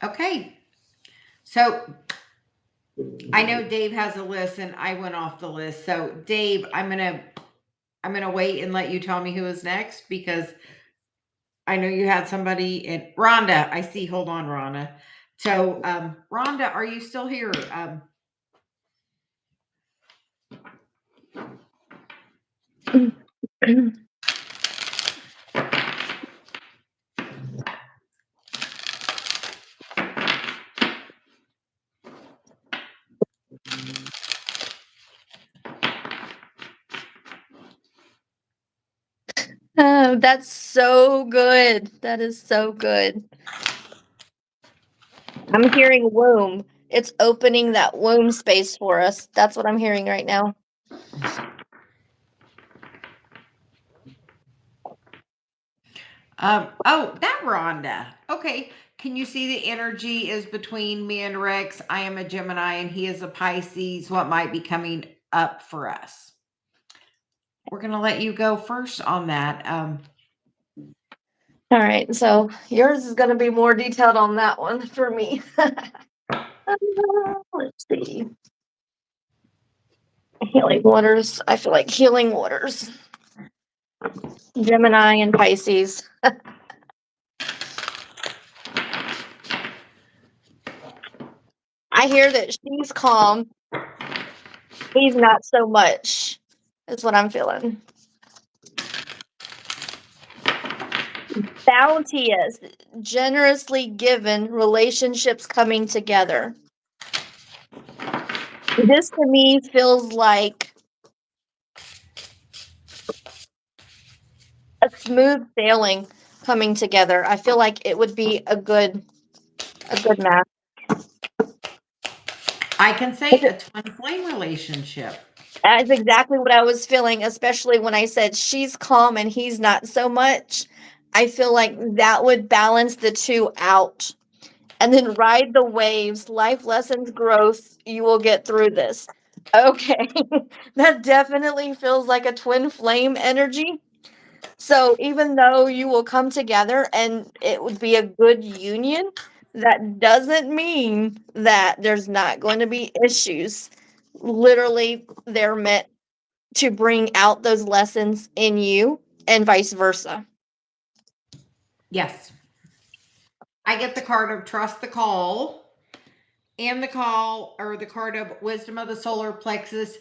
Okay. So I know Dave has a list and I went off the list. So Dave, I'm gonna wait and let you tell me who is next because I know you had somebody in Rhonda. I see. Hold on, Rhonda. So Rhonda, are you still here? Oh, that's so good. That is so good. I'm hearing womb. It's opening that womb space for us. That's what I'm hearing right now. Oh, that Rhonda. Okay. Can you see the energy is between me and Rex? I am a Gemini and he is a Pisces. What might be coming up for us? We're going to let you go first on that. All right, so yours is going to be more detailed on that one for me. Let's see. Healing waters. I feel like healing waters. Gemini and Pisces. I hear that she's calm. He's not so much. Is what I'm feeling. Bounteous, generously given, relationships coming together. This to me feels like a smooth sailing coming together. I feel like it would be a good match. I can say a twin flame relationship. That's exactly what I was feeling, especially when I said she's calm and he's not so much. I feel like that would balance the two out. And then ride the waves, life lessons, growth. You will get through this. Okay. That definitely feels like a twin flame energy. So even though you will come together and it would be a good union, that doesn't mean that there's not going to be issues. Literally, they're meant to bring out those lessons in you and vice versa. Yes. I get the card of trust the call and the call or the card of wisdom of the solar plexus.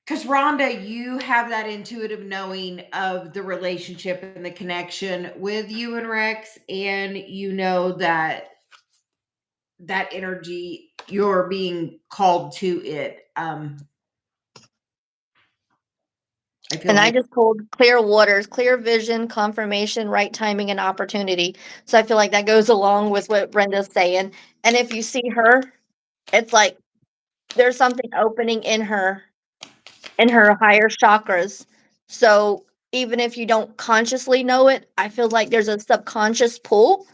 Because Rhonda, you have that intuitive knowing of the relationship and the connection with you and Rex, and you know that that energy you're being called to it. I feel And I like just pulled clear waters, clear vision, confirmation, right timing, and opportunity. So I feel like that goes along with what Brenda's saying. And if you see her, it's like there's something opening in her higher chakras. So even if you don't consciously know it, I feel like there's a subconscious pull,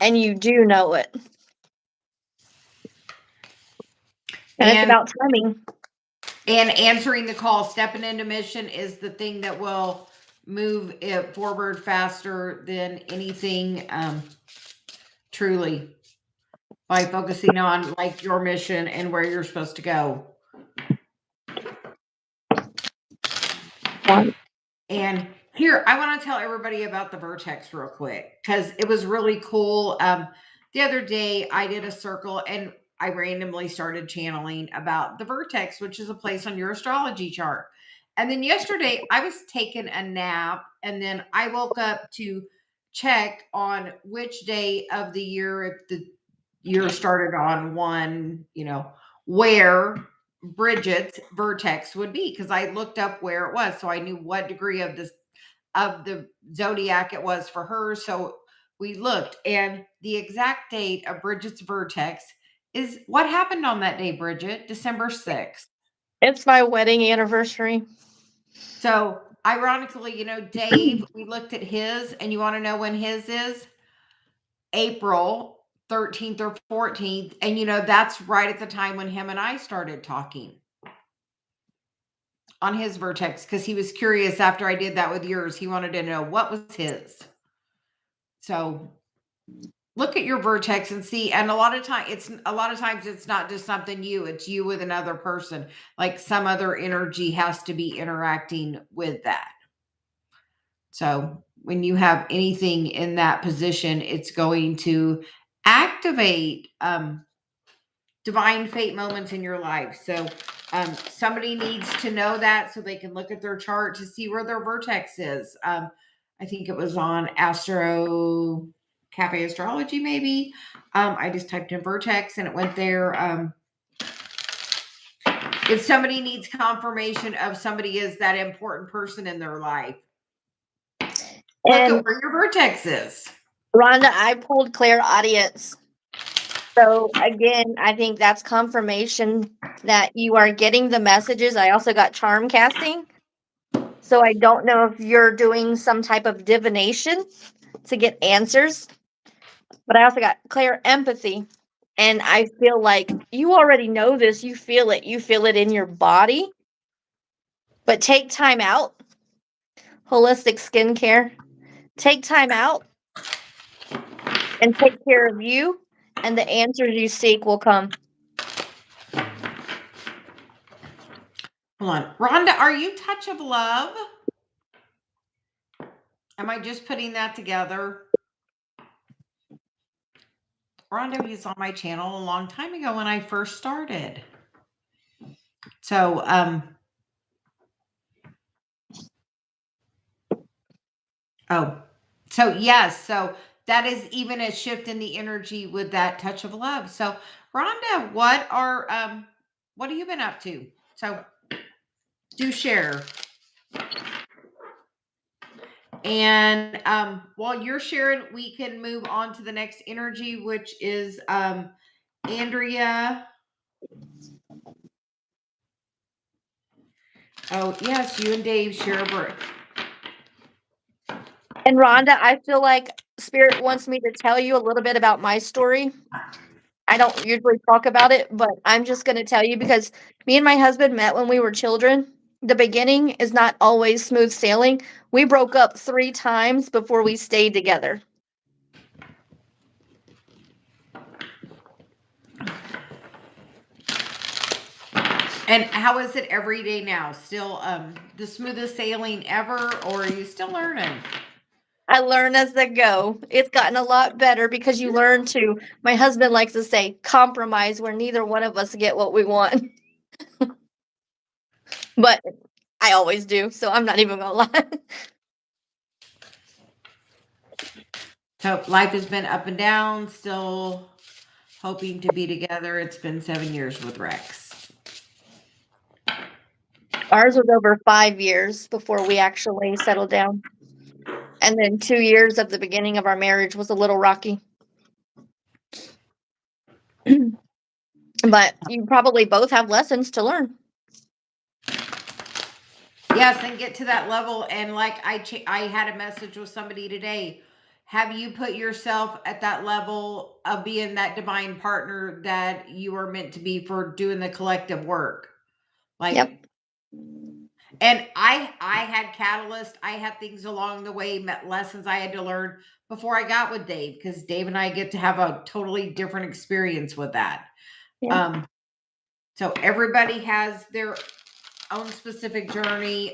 and you do know it. And it's about timing. And answering the call, stepping into mission is the thing that will move it forward faster than anything, truly, by focusing on like your mission and where you're supposed to go. And here, I want to tell everybody about the Vertex real quick, because it was really cool. The other day I did a circle and I randomly started channeling about the Vertex, which is a place on your astrology chart. And then yesterday I was taking a nap, and then I woke up to check on which day of the year, if the year started on one, where Bridgett's Vertex would be, because I looked up where it was, so I knew what degree of the zodiac it was for her. So we looked, and the exact date of Bridget's Vertex is what happened on that day, Bridgett, December 6th. It's my wedding anniversary. So ironically, Dave, we looked at his, and you want to know when his is? April 13th or 14th. And that's right at the time when him and I started talking on his Vertex, because he was curious after I did that with yours. He wanted to know what was his. So look at your Vertex and see. And a lot of times it's not just something it's you with another person. Like some other energy has to be interacting with that. So when you have anything in that position, it's going to activate divine fate moments in your life. So somebody needs to know that so they can look at their chart to see where their Vertex is. I think it was on Astro Cafe Astrology, maybe. I just typed in Vertex and it went there. If somebody needs confirmation of somebody is that important person in their life, look at where your Vertex is. Rhonda, I pulled clairaudience. So again, I think that's confirmation that you are getting the messages. I also got charm casting. So I don't know if you're doing some type of divination to get answers. But I also got clear empathy. And I feel like you already know this. You feel it. You feel it in your body. But take time out. Holistic skincare. Take time out and take care of you, and the answers you seek will come. Hold on. Rhonda, are you Touch of Love? Am I just putting that together? Rhonda was on my channel a long time ago when I first started. So, yes. So that is even a shift in the energy with that Touch of Love. So Rhonda, what have you been up to? So do share. And while you're sharing, we can move on to the next energy, which is Andrea. Oh, yes, you and Dave share a birth. And Rhonda, I feel like Spirit wants me to tell you a little bit about my story. I don't usually talk about it, but I'm just going to tell you because me and my husband met when we were children. The beginning is not always smooth sailing. We broke up 3 times before we stayed together. And how is it every day now? Still the smoothest sailing ever, or are you still learning? I learn as I go. It's gotten a lot better because you learn to, my husband likes to say, compromise where neither one of us get what we want. But I always do, so I'm not even going to lie. So life has been up and down, still hoping to be together. It's been 7 years with Rex. Ours was over 5 years before we actually settled down. And then 2 years of the beginning of our marriage was a little rocky. But you probably both have lessons to learn. Yes, and get to that level. And like I had a message with somebody today. Have you put yourself at that level of being that divine partner that you are meant to be for doing the collective work? Like, Yep. and I had catalyst, I had things along the way, met lessons I had to learn before I got with Dave, because Dave and I get to have a totally different experience with that. Yeah. So everybody has their own specific journey.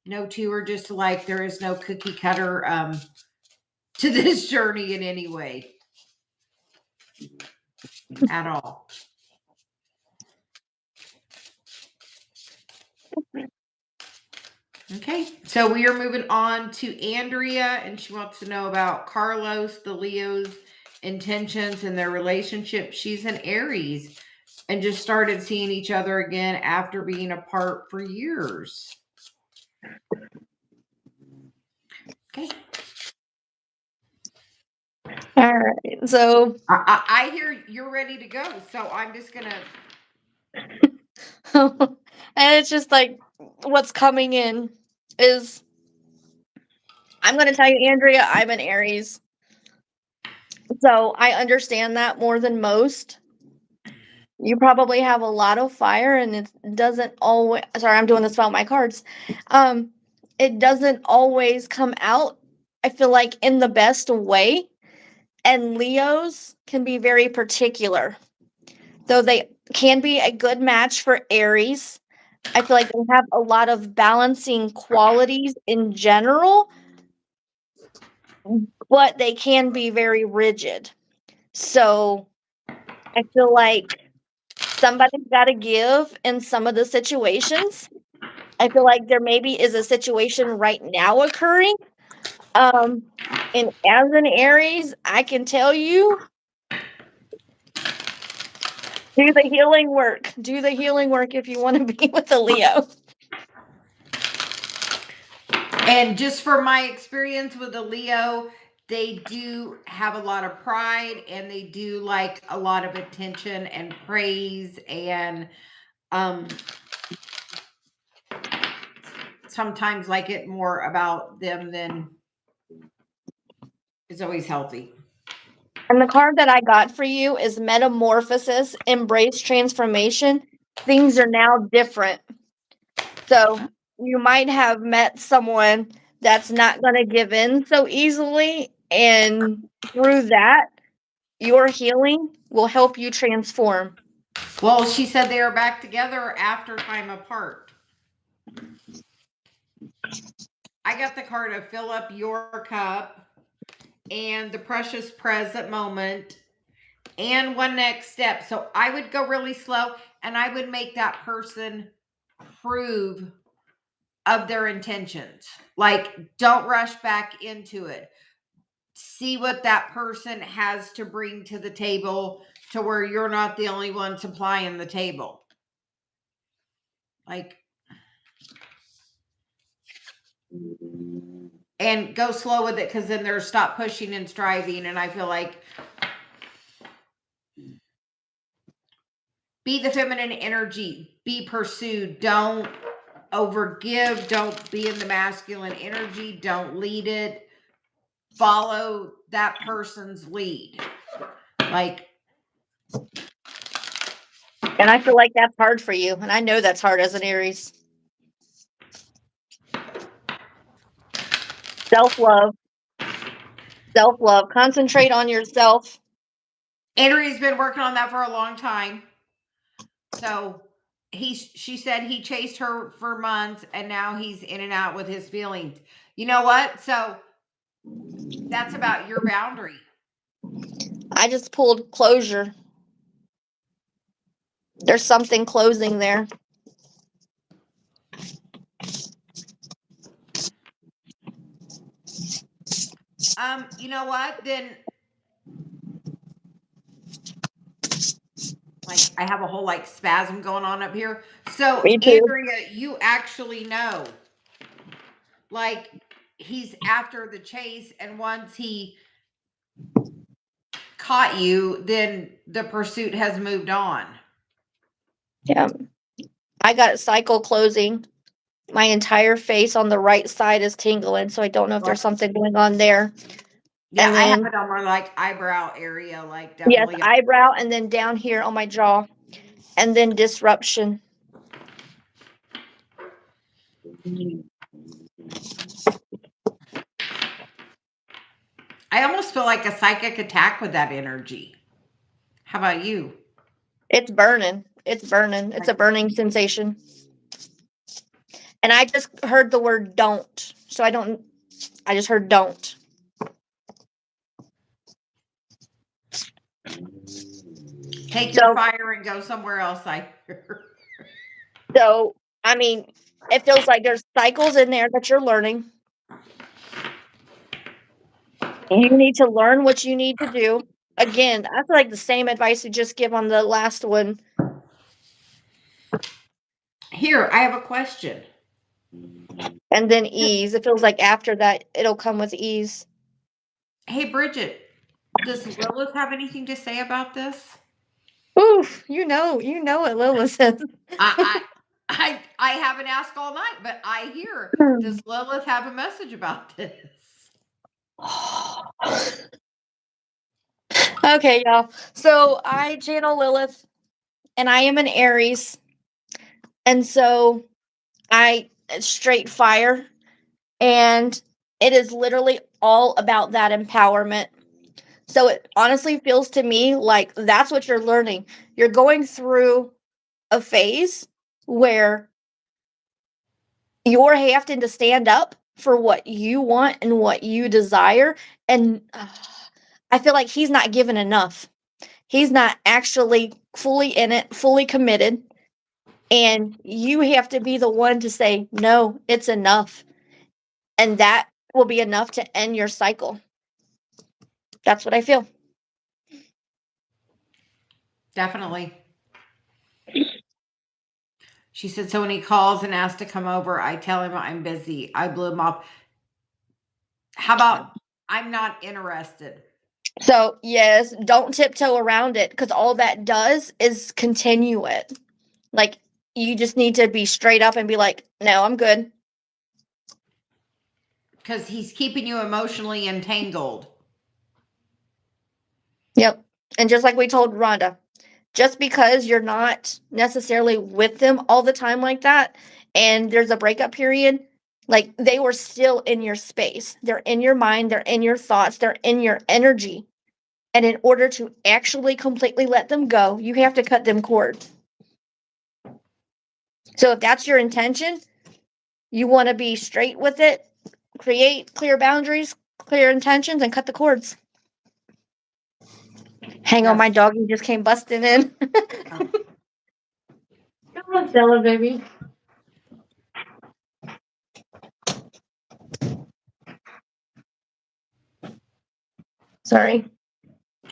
No two are just alike. There is no cookie cutter to this journey in any way at all. Okay, so we are moving on to Andrea, and she wants to know about Carlos, the Leo's intentions and their relationship. She's an Aries and just started seeing each other again after being apart for years. Okay. All right. So I hear you're ready to go, so I'm just gonna. and it's just like what's coming in is I'm going to tell you, Andrea, I'm an Aries. So I understand that more than most. You probably have a lot of fire and it doesn't always, sorry, I'm doing this about my cards. It doesn't always come out, I feel like, in the best way. And Leos can be very particular. Though they can be a good match for Aries, I feel like they have a lot of balancing qualities in general, but they can be very rigid. So I feel like somebody's got to give in some of the situations. I feel like there maybe is a situation right now occurring. Um, and as an Aries, I can tell you, do the healing work. Do the healing work if you want to be with a Leo. And just from my experience with a Leo, they do have a lot of pride and they do like a lot of attention and praise, and sometimes like it more about them than is always healthy. And the card that I got for you is Metamorphosis, Embrace Transformation. Things are now different. So you might have met someone that's not going to give in so easily. And through that, your healing will help you transform. Well, she said they are back together after time apart. I got the card of fill up your cup and the precious present moment and one next step. So I would go really slow and I would make that person prove of their intentions. Like, don't rush back into it. See what that person has to bring to the table to where you're not the only one supplying the table. Like, and go slow with it, because then there's stop pushing and striving. And I feel like be the feminine energy, be pursued, don't overgive, don't be in the masculine energy, don't lead it, follow that person's lead. Like, And I feel like that's hard for you. And I know that's hard as an Aries. Self-love. Self-love. Concentrate on yourself. Andrea's been working on that for a long time. So she said he chased her for months and now he's in and out with his feelings. You know what? So that's about your boundary. I just pulled closure. There's something closing there. You know what? Then, like, I have a whole like spasm going on up here. So Me too. Andrea, you actually know, like, he's after the chase, and once he caught you, then the pursuit has moved on. Yeah. I got cycle closing. My entire face on the right side is tingling, so I don't know if there's something going on there. Yeah, And I have then, it on my like eyebrow area, like yes, definitely. eyebrow, and then down here on my jaw, and then disruption. I almost feel like a psychic attack with that energy. How about you? It's burning. It's burning. It's a burning sensation. And I just heard the word don't. So I just heard don't. Take your So, fire and go somewhere else, I hear. so I mean, it feels like there's cycles in there that you're learning. You need to learn what you need to do. Again, I feel like the same advice you just give on the last one. Here, I have a question. And then ease. It feels like after that, it'll come with ease. Hey, Bridgett, does Lilith have anything to say about this? Oof, you know what Lola says. I, I haven't asked all night, but I hear. Does Lilith have a message about this? Okay, y'all. So I channel Lilith, and I am an Aries, and so it's straight fire, and it is literally all about that empowerment. So it honestly feels to me like that's what you're learning. You're going through a phase where you're having to stand up for what you want and what you desire. And I feel like he's not given enough. He's not actually fully in it, fully committed. And you have to be the one to say, no, it's enough. And that will be enough to end your cycle. That's what I feel. Definitely. She said, so when he calls and asks to come over, I tell him I'm busy. I blew him off. How about I'm not interested? So, yes, don't tiptoe around it because all that does is continue it. Like, you just need to be straight up and be like, no, I'm good. Because he's keeping you emotionally entangled. Yep. And just like we told Rhonda, just because you're not necessarily with them all the time like that, and there's a breakup period, like they were still in your space. They're in your mind, they're in your thoughts, they're in your energy. And in order to actually completely let them go, you have to cut them cords. So if that's your intention, you want to be straight with it, create clear boundaries, clear intentions, and cut the cords. Hang on, my Yes. doggy just came busting in. Oh. Come on, Stella, baby. Sorry.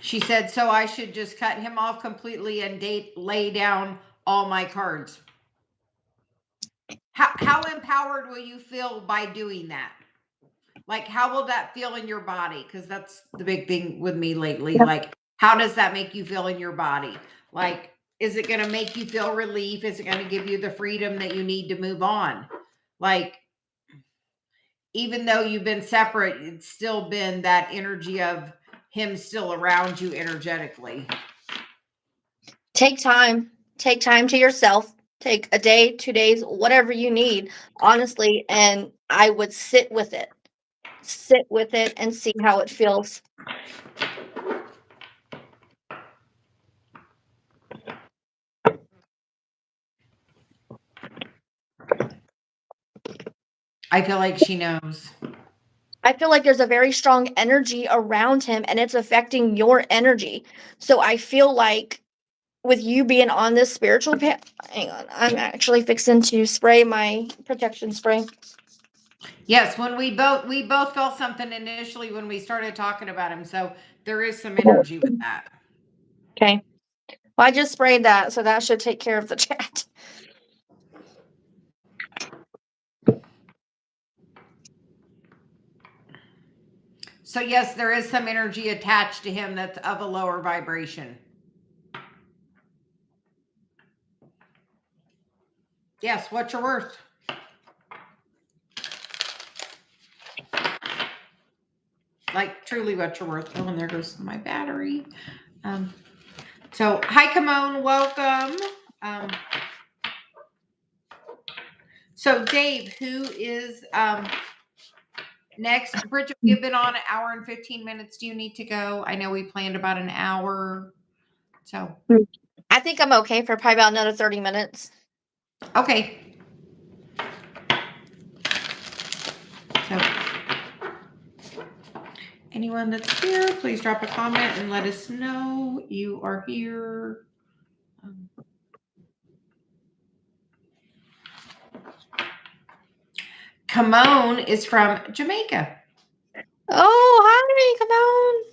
She said, so I should just cut him off completely and lay down all my cards. How empowered will you feel by doing that? Like, how will that feel in your body? Because that's the big thing with me lately. Yep. Like, how does that make you feel in your body? Like, is it going to make you feel relief? Is it going to give you the freedom that you need to move on? Like, even though you've been separate, it's still been that energy of him still around you energetically. Take time. Take time to yourself. Take a day, 2 days, whatever you need, honestly. And I would sit with it. Sit with it and see how it feels. I feel like she knows. I feel like there's a very strong energy around him and it's affecting your energy. So I feel like with you being on this spiritual path, hang on, I'm actually fixing to spray my protection spray. Yes, when we both felt something initially when we started talking about him. So there is some energy with that. Okay. Well, I just sprayed that, so that should take care of the chat. So yes, there is some energy attached to him that's of a lower vibration. Yes, what's your worth? like truly what you're worth. Oh, and there goes my battery. So hi, Kimon, welcome. So Dave, who is next? Bridgett, we've been on an hour and 15 minutes. Do you need to go? I know we planned about an hour. So I think I'm okay for probably about another 30 minutes. okay. So anyone that's here, please drop a comment and let us know you are here. Kimon is from Jamaica. Oh, hi, come on.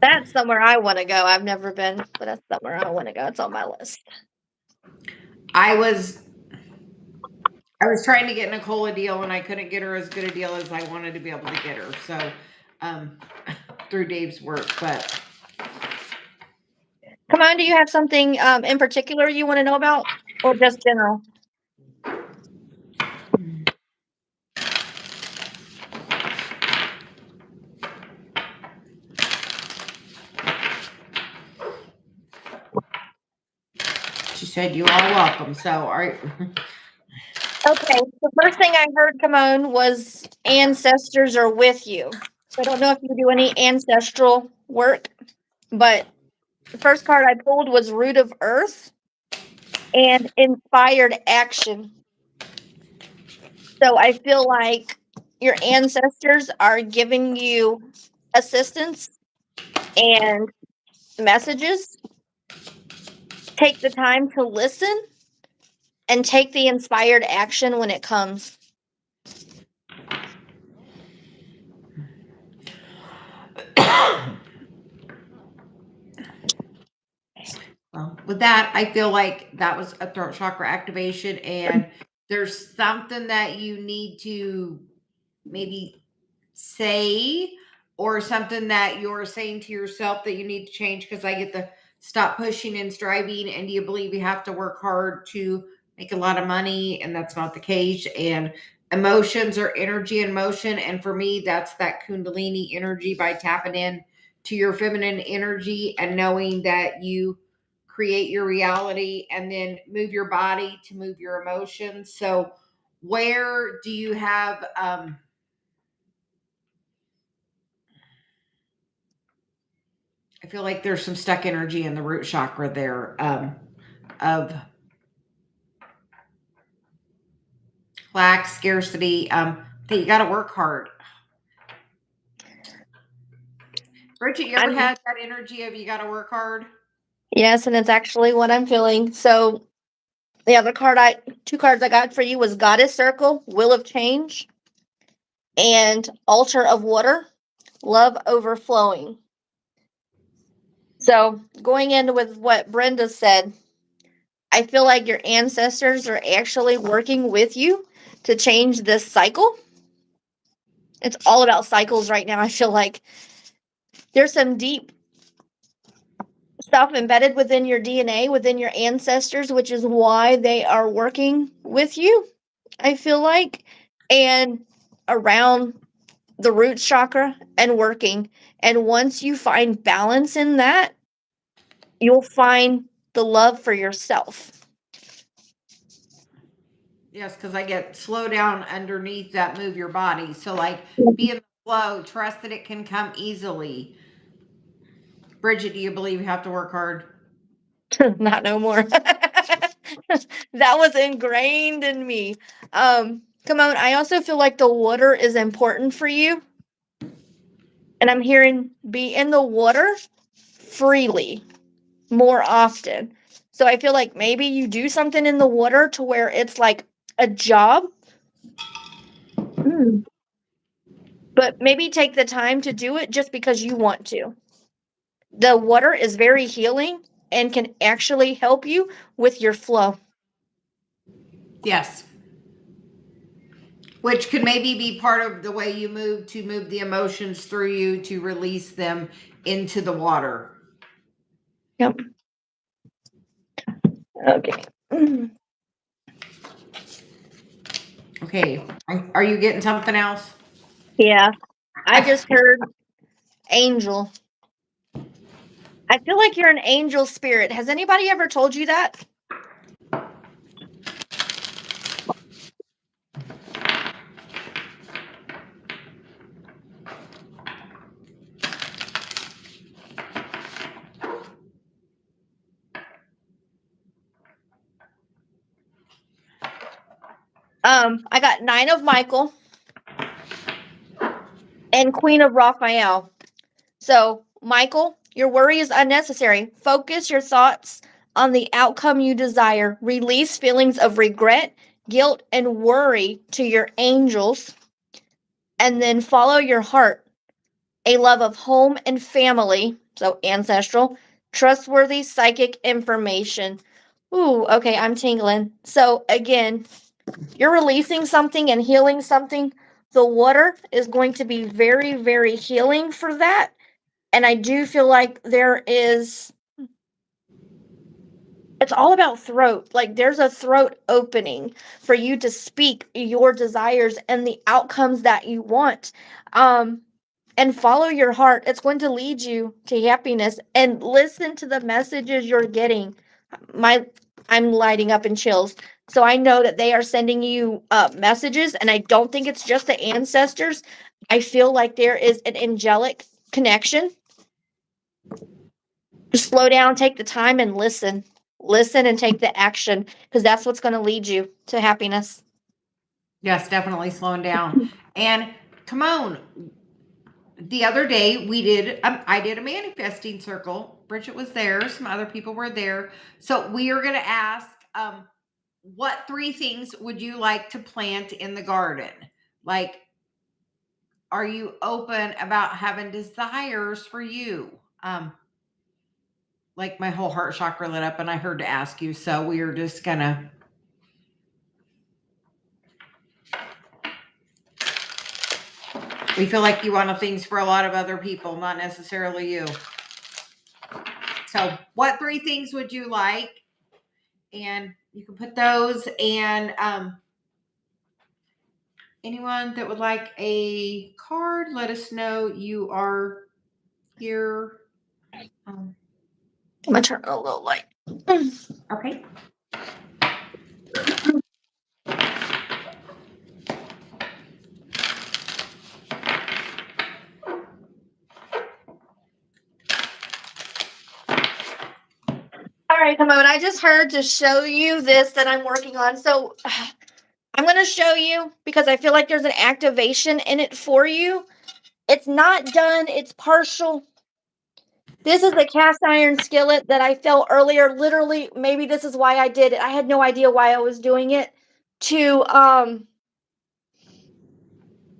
That's somewhere I want to go. I've never been, but that's somewhere I want to go. It's on my list. I was trying to get Nicole a deal and I couldn't get her as good a deal as I wanted to be able to get her. So through Dave's work, but Come on, do you have something in particular you want to know about, or just general? she said you are welcome. So all right. Okay, the first thing I heard, come on, was ancestors are with you. So I don't know if you do any ancestral work, but the first card I pulled was Root of Earth and Inspired Action. So I feel like your ancestors are giving you assistance and messages. Take the time to listen and take the inspired action when it comes. Well, with that, I feel like that was a throat chakra activation, and there's something that you need to maybe say, or something that you're saying to yourself that you need to change. Because I get the stop pushing and striving, and do you believe you have to work hard to make a lot of money? And that's not the case. And emotions are energy in motion, and for me, that's that Kundalini energy by tapping in to your feminine energy and knowing that you create your reality and then move your body to move your emotions. So where do you have I feel like there's some stuck energy in the root chakra there of lack, scarcity, that you got to work hard. Bridgett, you ever had that energy of you got to work hard? Yes, and it's actually what I'm feeling. So the other two cards I got for you was Goddess Circle, Will of Change, and Altar of Water, Love Overflowing. So going in with what Brenda said, I feel like your ancestors are actually working with you to change this cycle. It's all about cycles right now. I feel like there's some deep stuff embedded within your DNA, within your ancestors, which is why they are working with you, I feel like, and around the root chakra and working. And once you find balance in that, you'll find the love for yourself. Yes, because I get slow down underneath that move your body. So like be in the flow, trust that it can come easily. Bridgett, do you believe you have to work hard? Not no more. That was ingrained in me. Come on, I also feel like the water is important for you. And I'm hearing be in the water freely more often. So I feel like maybe you do something in the water to where it's like a job. But maybe take the time to do it just because you want to. The water is very healing and can actually help you with your flow. Yes. Which could maybe be part of the way you move to move the emotions through you to release them into the water. Yep. Okay. Okay. Are you getting something else? Yeah. I just heard angel. I feel like you're an angel spirit. Has anybody ever told you that? I got 9 of Michael and Queen of Raphael. So, Michael, your worry is unnecessary. Focus your thoughts on the outcome you desire. Release feelings of regret, guilt, and worry to your angels. And then follow your heart. A love of home and family, so ancestral, trustworthy psychic information. Ooh, okay, I'm tingling. So, again, you're releasing something and healing something. The water is going to be very, very healing for that. And I do feel like it's all about throat. Like there's a throat opening for you to speak your desires and the outcomes that you want. And follow your heart. It's going to lead you to happiness, and listen to the messages you're getting. I'm lighting up in chills. So I know that they are sending you messages, and I don't think it's just the ancestors. I feel like there is an angelic connection. Just slow down, take the time, and listen. Listen and take the action, because that's what's going to lead you to happiness. Yes, definitely slowing down. And come on. The other day I did a manifesting circle. Bridgett was there. Some other people were there. So we are going to ask, what 3 things would you like to plant in the garden? Like, are you open about having desires for you? Like my whole heart chakra lit up and I heard to ask you. So we are just gonna. We feel like you want things for a lot of other people, not necessarily you. So what 3 things would you like? And you can put those, and anyone that would like a card, let us know you are here. I'm going to turn a little light. Okay. All right, come on. I just heard to show you this that I'm working on. So I'm going to show you because I feel like there's an activation in it for you. It's not done, it's partial. This is the cast iron skillet that I felt earlier. Literally, maybe this is why I did it. I had no idea why I was doing it.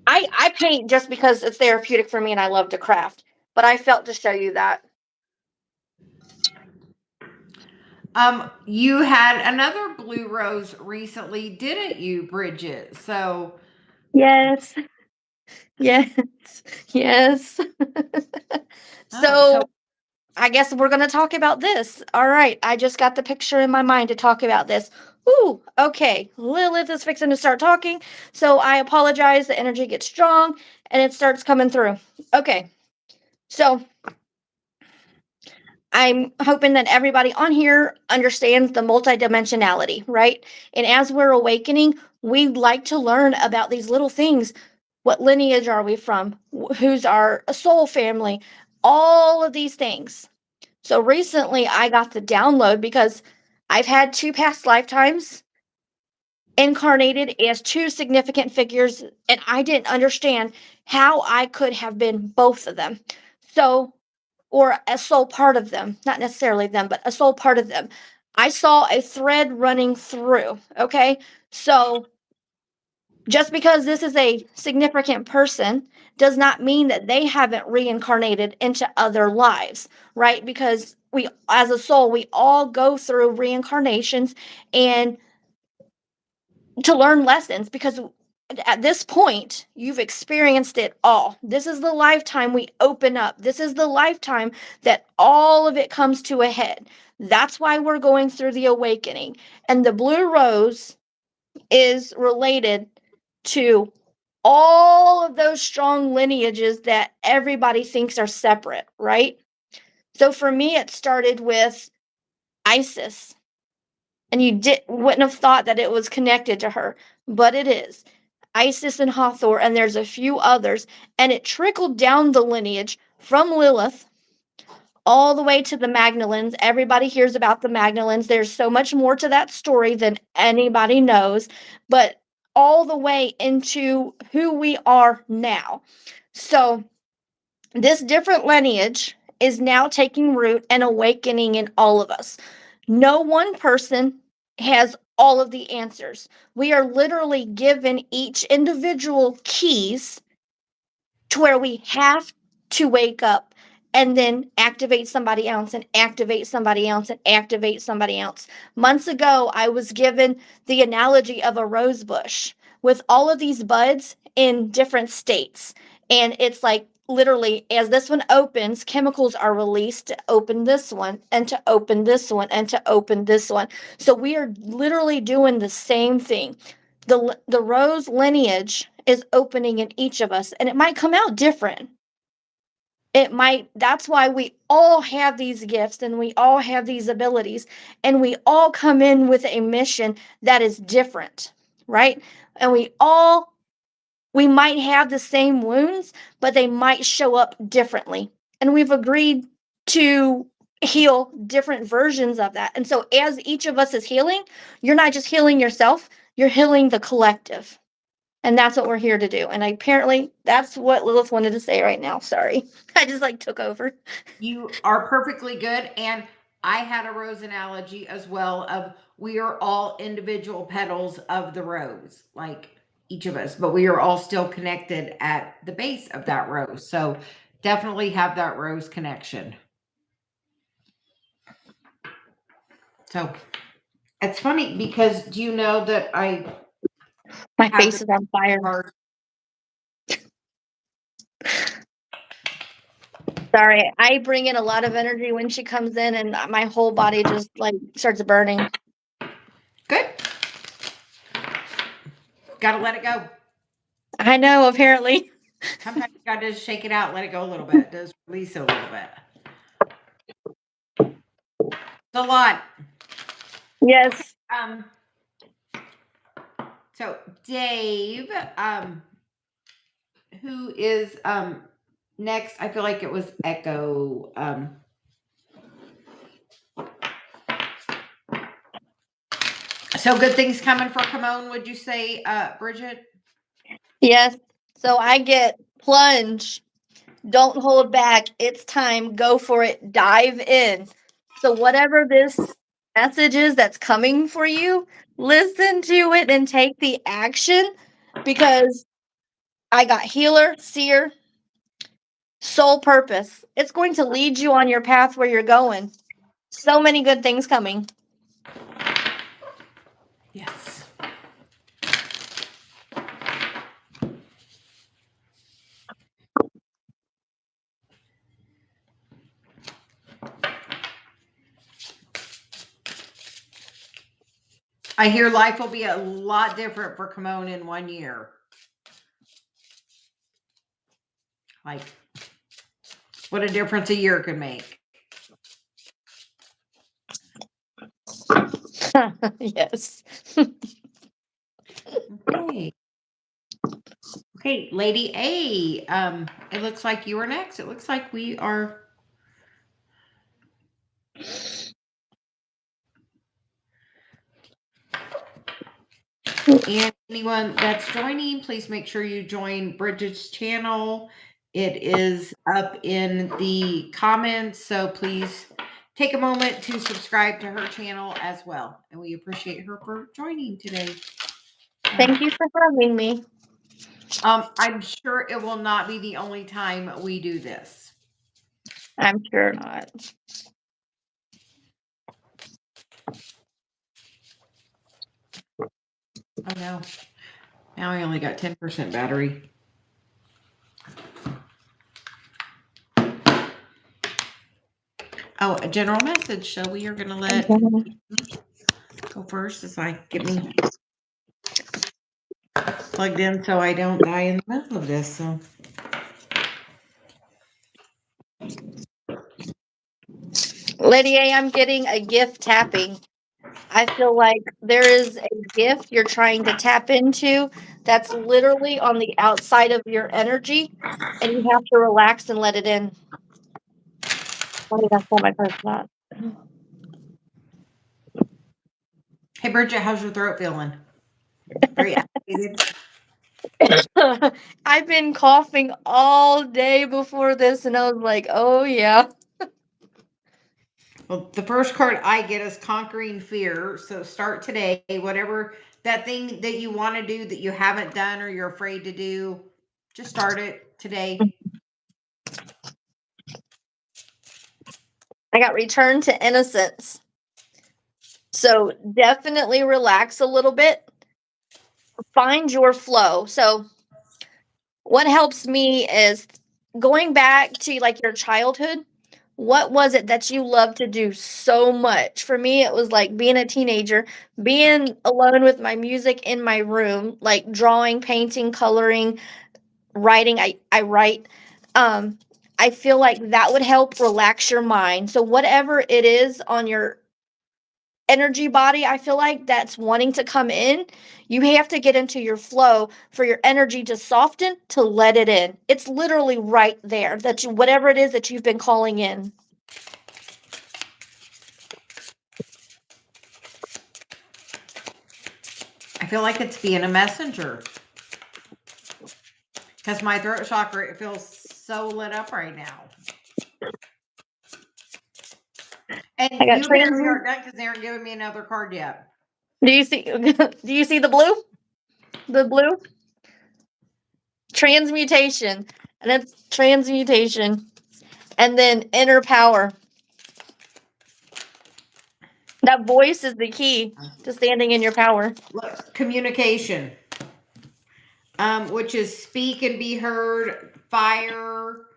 I paint just because it's therapeutic for me and I love to craft. But I felt to show you that. You had another blue rose recently, didn't you, Bridgett? So Yes. Yes. Yes. so So I guess we're going to talk about this. All right. I just got the picture in my mind to talk about this. Ooh, okay. Lilith is fixing to start talking. So I apologize. The energy gets strong and it starts coming through. Okay. So I'm hoping that everybody on here understands the multidimensionality, right? And as we're awakening, we'd like to learn about these little things. What lineage are we from? Who's our soul family? All of these things. So recently I got the download because I've had 2 past lifetimes incarnated as 2 significant figures, and I didn't understand how I could have been both of them. So, or a soul part of them, not necessarily them, but a soul part of them. I saw a thread running through. Okay. So just because this is a significant person does not mean that they haven't reincarnated into other lives, right? Because we, as a soul, we all go through reincarnations and to learn lessons, because at this point you've experienced it all. This is the lifetime we open up. This is the lifetime that all of it comes to a head. That's why we're going through the awakening. And the blue rose is related to all of those strong lineages that everybody thinks are separate, right? So for me, it started with Isis. And you wouldn't have thought that it was connected to her, but it is. Isis and Hathor, and there's a few others, and it trickled down the lineage from Lilith all the way to the Magdalens. Everybody hears about the Magdalens. There's so much more to that story than anybody knows, but all the way into who we are now. So this different lineage is now taking root and awakening in all of us. No one person has all of the answers. We are literally given each individual keys to where we have to wake up and then activate somebody else and activate somebody else and activate somebody else. Months ago, I was given the analogy of a rose bush with all of these buds in different states. And it's like literally, as this one opens, chemicals are released to open this one and to open this one and to open this one. So we are literally doing the same thing. The rose lineage is opening in each of us, and it might come out different. That's why we all have these gifts and we all have these abilities, and we all come in with a mission that is different, right? And we might have the same wounds, but they might show up differently. And we've agreed to heal different versions of that. And so as each of us is healing, you're not just healing yourself, you're healing the collective. And that's what we're here to do. And apparently that's what Lilith wanted to say right now. Sorry. I just took over. You are perfectly good. And I had a rose analogy as well of we are all individual petals of the rose, like each of us, but we are all still connected at the base of that rose. So definitely have that rose connection. So it's funny because do you know that my face is on fire. Sorry, I bring in a lot of energy when she comes in, and my whole body just starts burning. Good. Gotta let it go. I know, apparently. Sometimes you gotta just shake it out, let it go a little bit. Just release it a little bit. It's a lot. Yes. So Dave, who is next? I feel like it was Echo. So good things coming for Kimon, would you say, Bridgett? Yes. So I get plunge. Don't hold back. It's time. Go for it. Dive in. So whatever this message is that's coming for you, listen to it and take the action, because I got healer, seer, soul purpose. It's going to lead you on your path where you're going. So many good things coming. Yes. I hear life will be a lot different for Kimon in 1 year. Like, what a difference a year could make. Yes. Okay. Okay, Lady A. It looks like you are next. It looks like we are. And anyone that's joining, please make sure you join Bridget's channel. It is up in the comments, so please take a moment to subscribe to her channel as well. And we appreciate her for joining today. Thank you for having me. I'm sure it will not be the only time we do this. I'm sure not. Oh no. Now I only got 10% battery. Oh, a general message. So we are going to let go first as I get me. plugged in so I don't die in the middle of this. So Lady A, I'm getting a gift tapping. I feel like there is a gift you're trying to tap into that's literally on the outside of your energy, and you have to relax and let it in. What did I pull my card for that? hey Bridgett, how's your throat feeling? Very activated. I've been coughing all day before this, and I was like, oh, yeah. Well, the first card I get is Conquering Fear. So start today. Whatever that thing that you want to do that you haven't done or you're afraid to do, just start it today. I got Return to Innocence. So definitely relax a little bit. Find your flow. So what helps me is going back to like your childhood. What was it that you loved to do so much? For me, it was like being a teenager, being alone with my music in my room, like drawing, painting, coloring, writing. I write. Um, I feel like that would help relax your mind. So whatever it is on your energy body, I feel like that's wanting to come in, you have to get into your flow for your energy to soften, to let it in. It's literally right there that you, whatever it is that you've been calling in. I feel like it's being a messenger because my throat chakra, it feels so lit up right now. And I got you apparently aren't done because they aren't giving me another card yet. Do you see do you see the blue? The blue? Transmutation. And it's transmutation. And then inner power. That voice is the key to standing in your power. Look, communication, which is speak and be heard. Fire,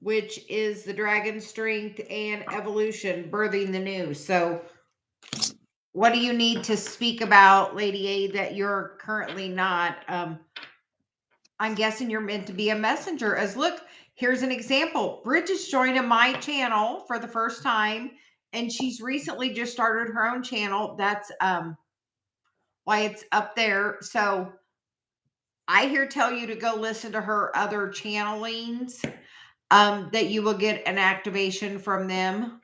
which is the dragon strength, and evolution, birthing the new. So what do you need to speak about, Lady A, that you're currently not? I'm guessing you're meant to be a messenger. As look, here's an example. Bridget's joining my channel for the first time, and she's recently just started her own channel. That's why it's up there. So I here tell you to go listen to her other channelings, that you will get an activation from them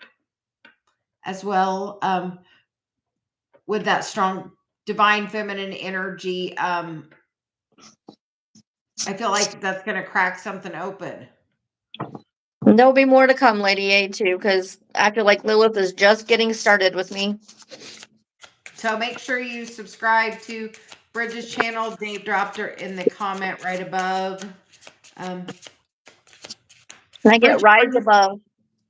as well, with that strong divine feminine energy. I feel like that's going to crack something open. There'll be more to come, Lady A, too, because I feel like Lilith is just getting started with me. So make sure you subscribe to Bridget's channel. Dave dropped her in the comment right above. And I get Bridget, Rise Above.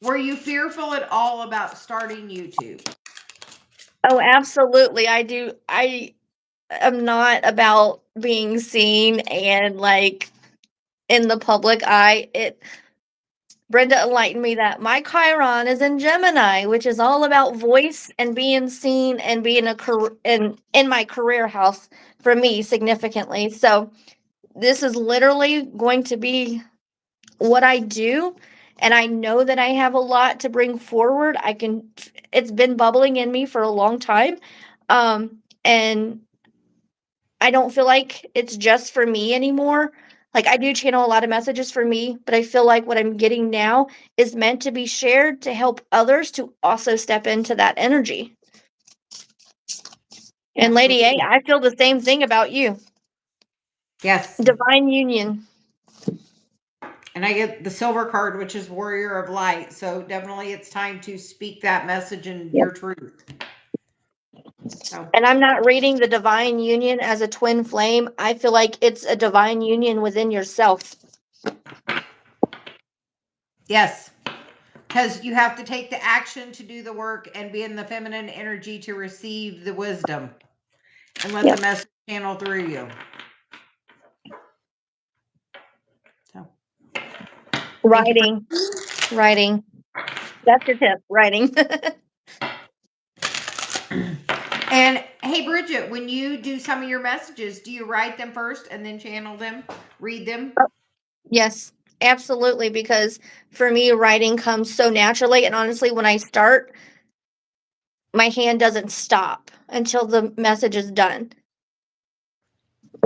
were you fearful at all about starting YouTube? Oh, absolutely. I do. I am not about being seen and like in the public eye. Brenda enlightened me that my Chiron is in Gemini, which is all about voice and being seen and being in my career house for me significantly. So this is literally going to be what I do, and I know that I have a lot to bring forward. It's been bubbling in me for a long time. And I don't feel like it's just for me anymore. Like I do channel a lot of messages for me, but I feel like what I'm getting now is meant to be shared to help others to also step into that energy. And Lady A, I feel the same thing about you. Yes. Divine union. And I get the silver card, which is Warrior of Light. So definitely it's time to speak that message and your truth. So. And I'm not reading the divine union as a twin flame. I feel like it's a divine union within yourself. Yes. Because you have to take the action to do the work and be in the feminine energy to receive the wisdom and let the message channel through you. So, Writing. That's your tip. Writing. And Hey, Bridgett, when you do some of your messages, do you write them first and then channel them, read them? Yes, absolutely. Because for me, writing comes so naturally. And honestly, when I start, my hand doesn't stop until the message is done.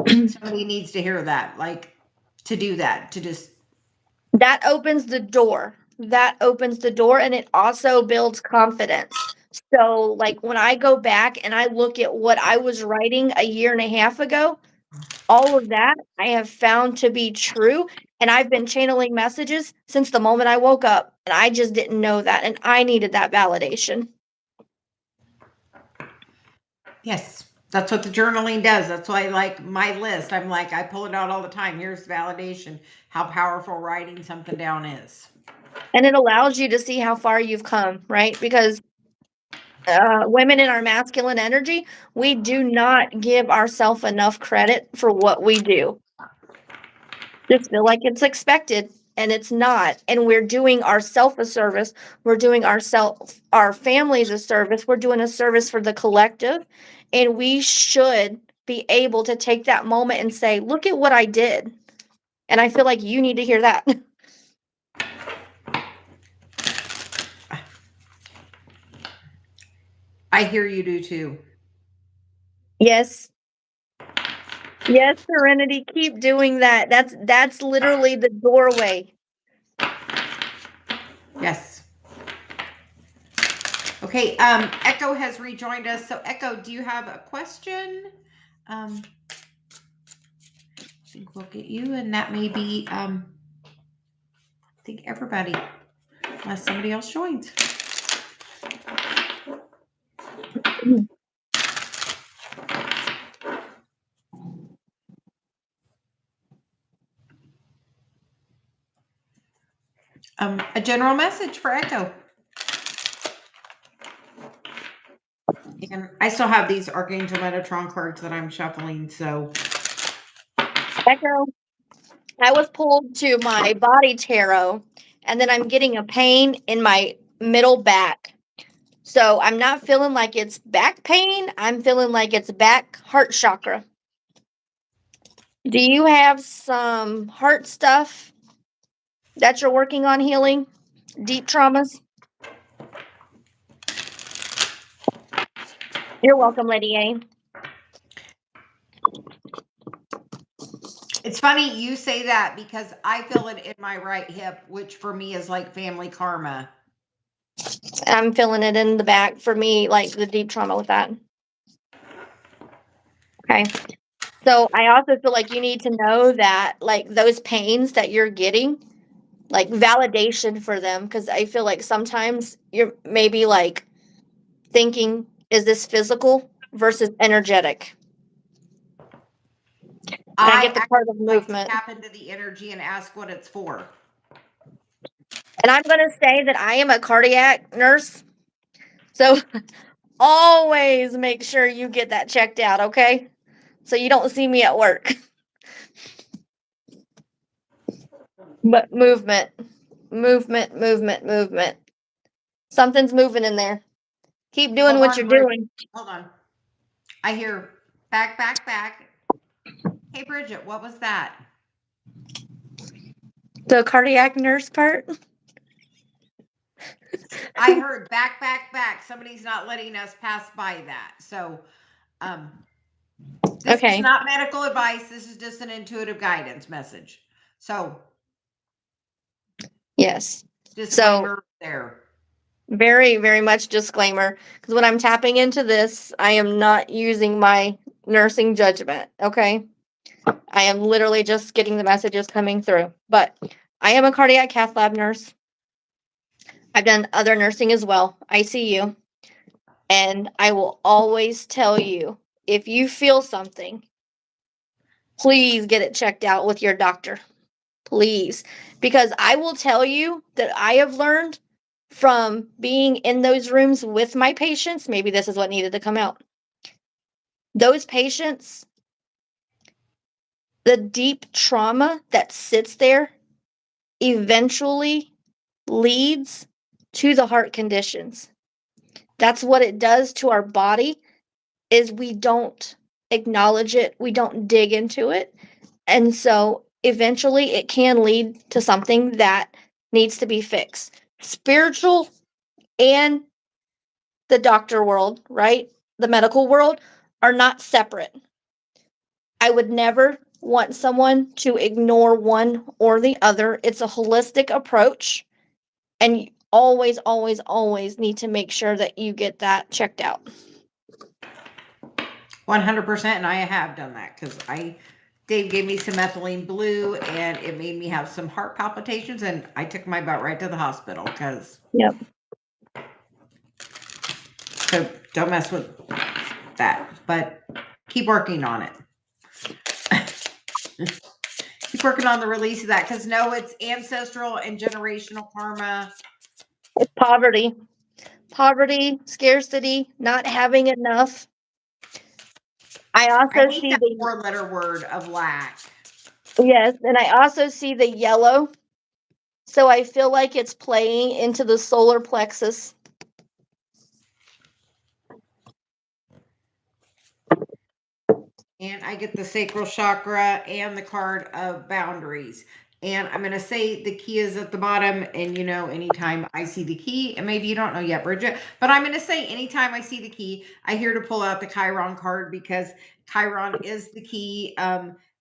Somebody needs to hear that, like to do that, to just. That opens the door. That opens the door, and it also builds confidence. So, like, when I go back and I look at what I was writing a year and a half ago, all of that I have found to be true. And I've been channeling messages since the moment I woke up, and I just didn't know that. And I needed that validation. Yes, that's what the journaling does. That's why, like my list, I'm like, I pull it out all the time. Here's validation, how powerful writing something down is. And it allows you to see how far you've come, right? Because women in our masculine energy, we do not give ourselves enough credit for what we do. Just feel like it's expected, and it's not. And we're doing ourself a service. We're doing our families a service. We're doing a service for the collective. And we should be able to take that moment and say, look at what I did. And I feel like you need to hear that. I hear you do too. Yes. Yes, Serenity, keep doing that. That's literally the doorway. Yes. Okay, Echo has rejoined us. So Echo, do you have a question? I think we'll get you, and that may be I think everybody, unless somebody else joins. A general message for Echo. And I still have these Archangel Metatron cards that I'm shuffling, so. Echo, I was pulled to my body tarot, and then I'm getting a pain in my middle back. So I'm not feeling like it's back pain. I'm feeling like it's back heart chakra. Do you have some heart stuff that you're working on healing? Deep traumas? You're welcome, Lady A. It's funny you say that because I feel it in my right hip, which for me is like family karma. I'm feeling it in the back for me, like the deep trauma with that. Okay. So I also feel like you need to know that, like, those pains that you're getting, like, validation for them, because I feel like sometimes you're maybe like thinking, is this physical versus energetic? And I get the part of actually like to movement. tap into the energy and ask what it's for. And I'm going to say that I am a cardiac nurse. So always make sure you get that checked out, okay? So you don't see me at work. But movement. Something's moving in there. Keep doing Hold what on, you're Bridget. doing. Hold on. I hear back. Hey, Bridget, what was that? The cardiac nurse part? I heard back. Somebody's not letting us pass by that. So, this is Okay. not medical advice. This is just an intuitive guidance message. So, Yes. disclaimer there. Very, very much disclaimer. Because when I'm tapping into this, I am not using my nursing judgment. Okay. I am literally just getting the messages coming through. But I am a cardiac cath lab nurse. I've done other nursing as well, ICU. And I will always tell you, if you feel something, please get it checked out with your doctor. Please. Because I will tell you that I have learned from being in those rooms with my patients, maybe this is what needed to come out. Those patients, the deep trauma that sits there eventually leads to the heart conditions. That's what it does to our body. is we don't acknowledge it, we don't dig into it. And so eventually it can lead to something that needs to be fixed. Spiritual and the doctor world, right? The medical world are not separate. I would never want someone to ignore one or the other. It's a holistic approach, and you always, always, always need to make sure that you get that checked out. 100%, and I have done that because Dave gave me some methylene blue, and it made me have some heart palpitations, and I took my butt right to the hospital because. Yep. So don't mess with that, but keep working on it. Keep working on the release of that because no, it's ancestral and generational karma. It's poverty, scarcity, not having enough. I I also hate see that the 4-letter word of lack. yes, and I also see the yellow. So I feel like it's playing into the solar plexus. And I get the sacral chakra and the card of boundaries. And I'm going to say the key is at the bottom. And you know, anytime I see the key, and maybe you don't know yet, Bridgett, but I'm going to say anytime I see the key, I hear to pull out the Chiron card because Chiron is the key.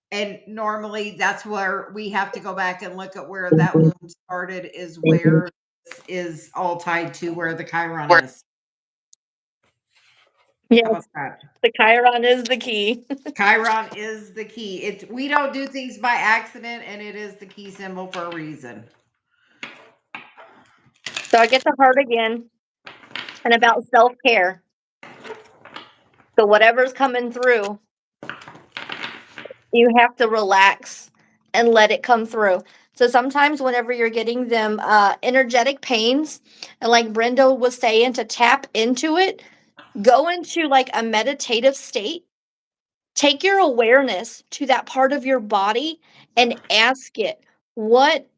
And normally that's where we have to go back and look at where that wound started, is where this is all tied to where the Chiron is. Yes, How about that? the Chiron is the key. Chiron is the key. We don't do things by accident, and it is the key symbol for a reason. So I get the heart again, and about self-care. So whatever's coming through, you have to relax and let it come through. So sometimes whenever you're getting them energetic pains, and like Brenda was saying, to tap into it, go into like a meditative state. Take your awareness to that part of your body and ask it, what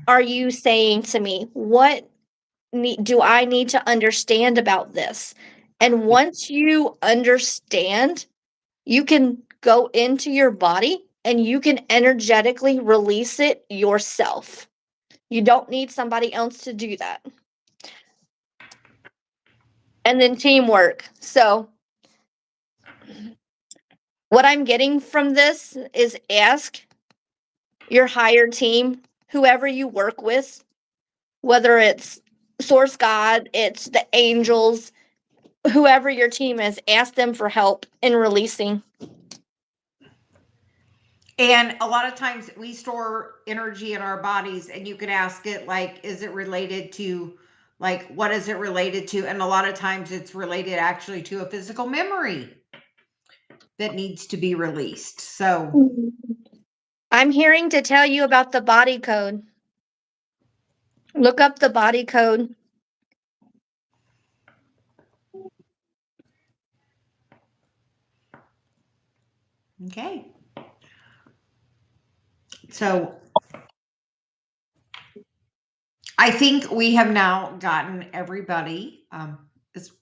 are you saying to me? What do I need to understand about this? And once you understand, you can go into your body and you can energetically release it yourself. You don't need somebody else to do that. And then teamwork. So, what I'm getting from this is ask your higher team, whoever you work with, whether it's Source God, it's the angels, whoever your team is, ask them for help in releasing. And a lot of times we store energy in our bodies, and you could ask it, like, is it related to, like, what is it related to? And a lot of times it's related actually to a physical memory that needs to be released. So, I'm hearing to tell you about the body code. Look up the body code. okay. So, I think we have now gotten everybody. I just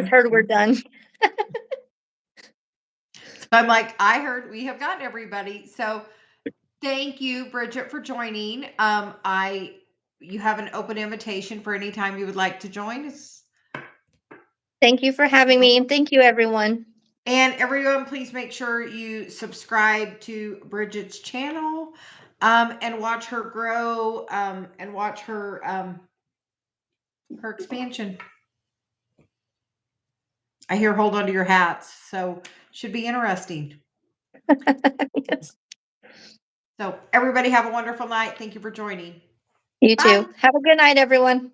heard we're done. I'm like, I heard we have gotten everybody. So thank you, Bridgett, for joining. You have an open invitation for any time you would like to join us. Thank you for having me, and thank you, everyone. And everyone, please make sure you subscribe to Bridgett's channel, and watch her grow, and watch her her expansion. I hear hold on to your hats, so should be interesting. Yes. So everybody have a wonderful night. Thank you for joining. You Bye. too. Have a good night, everyone.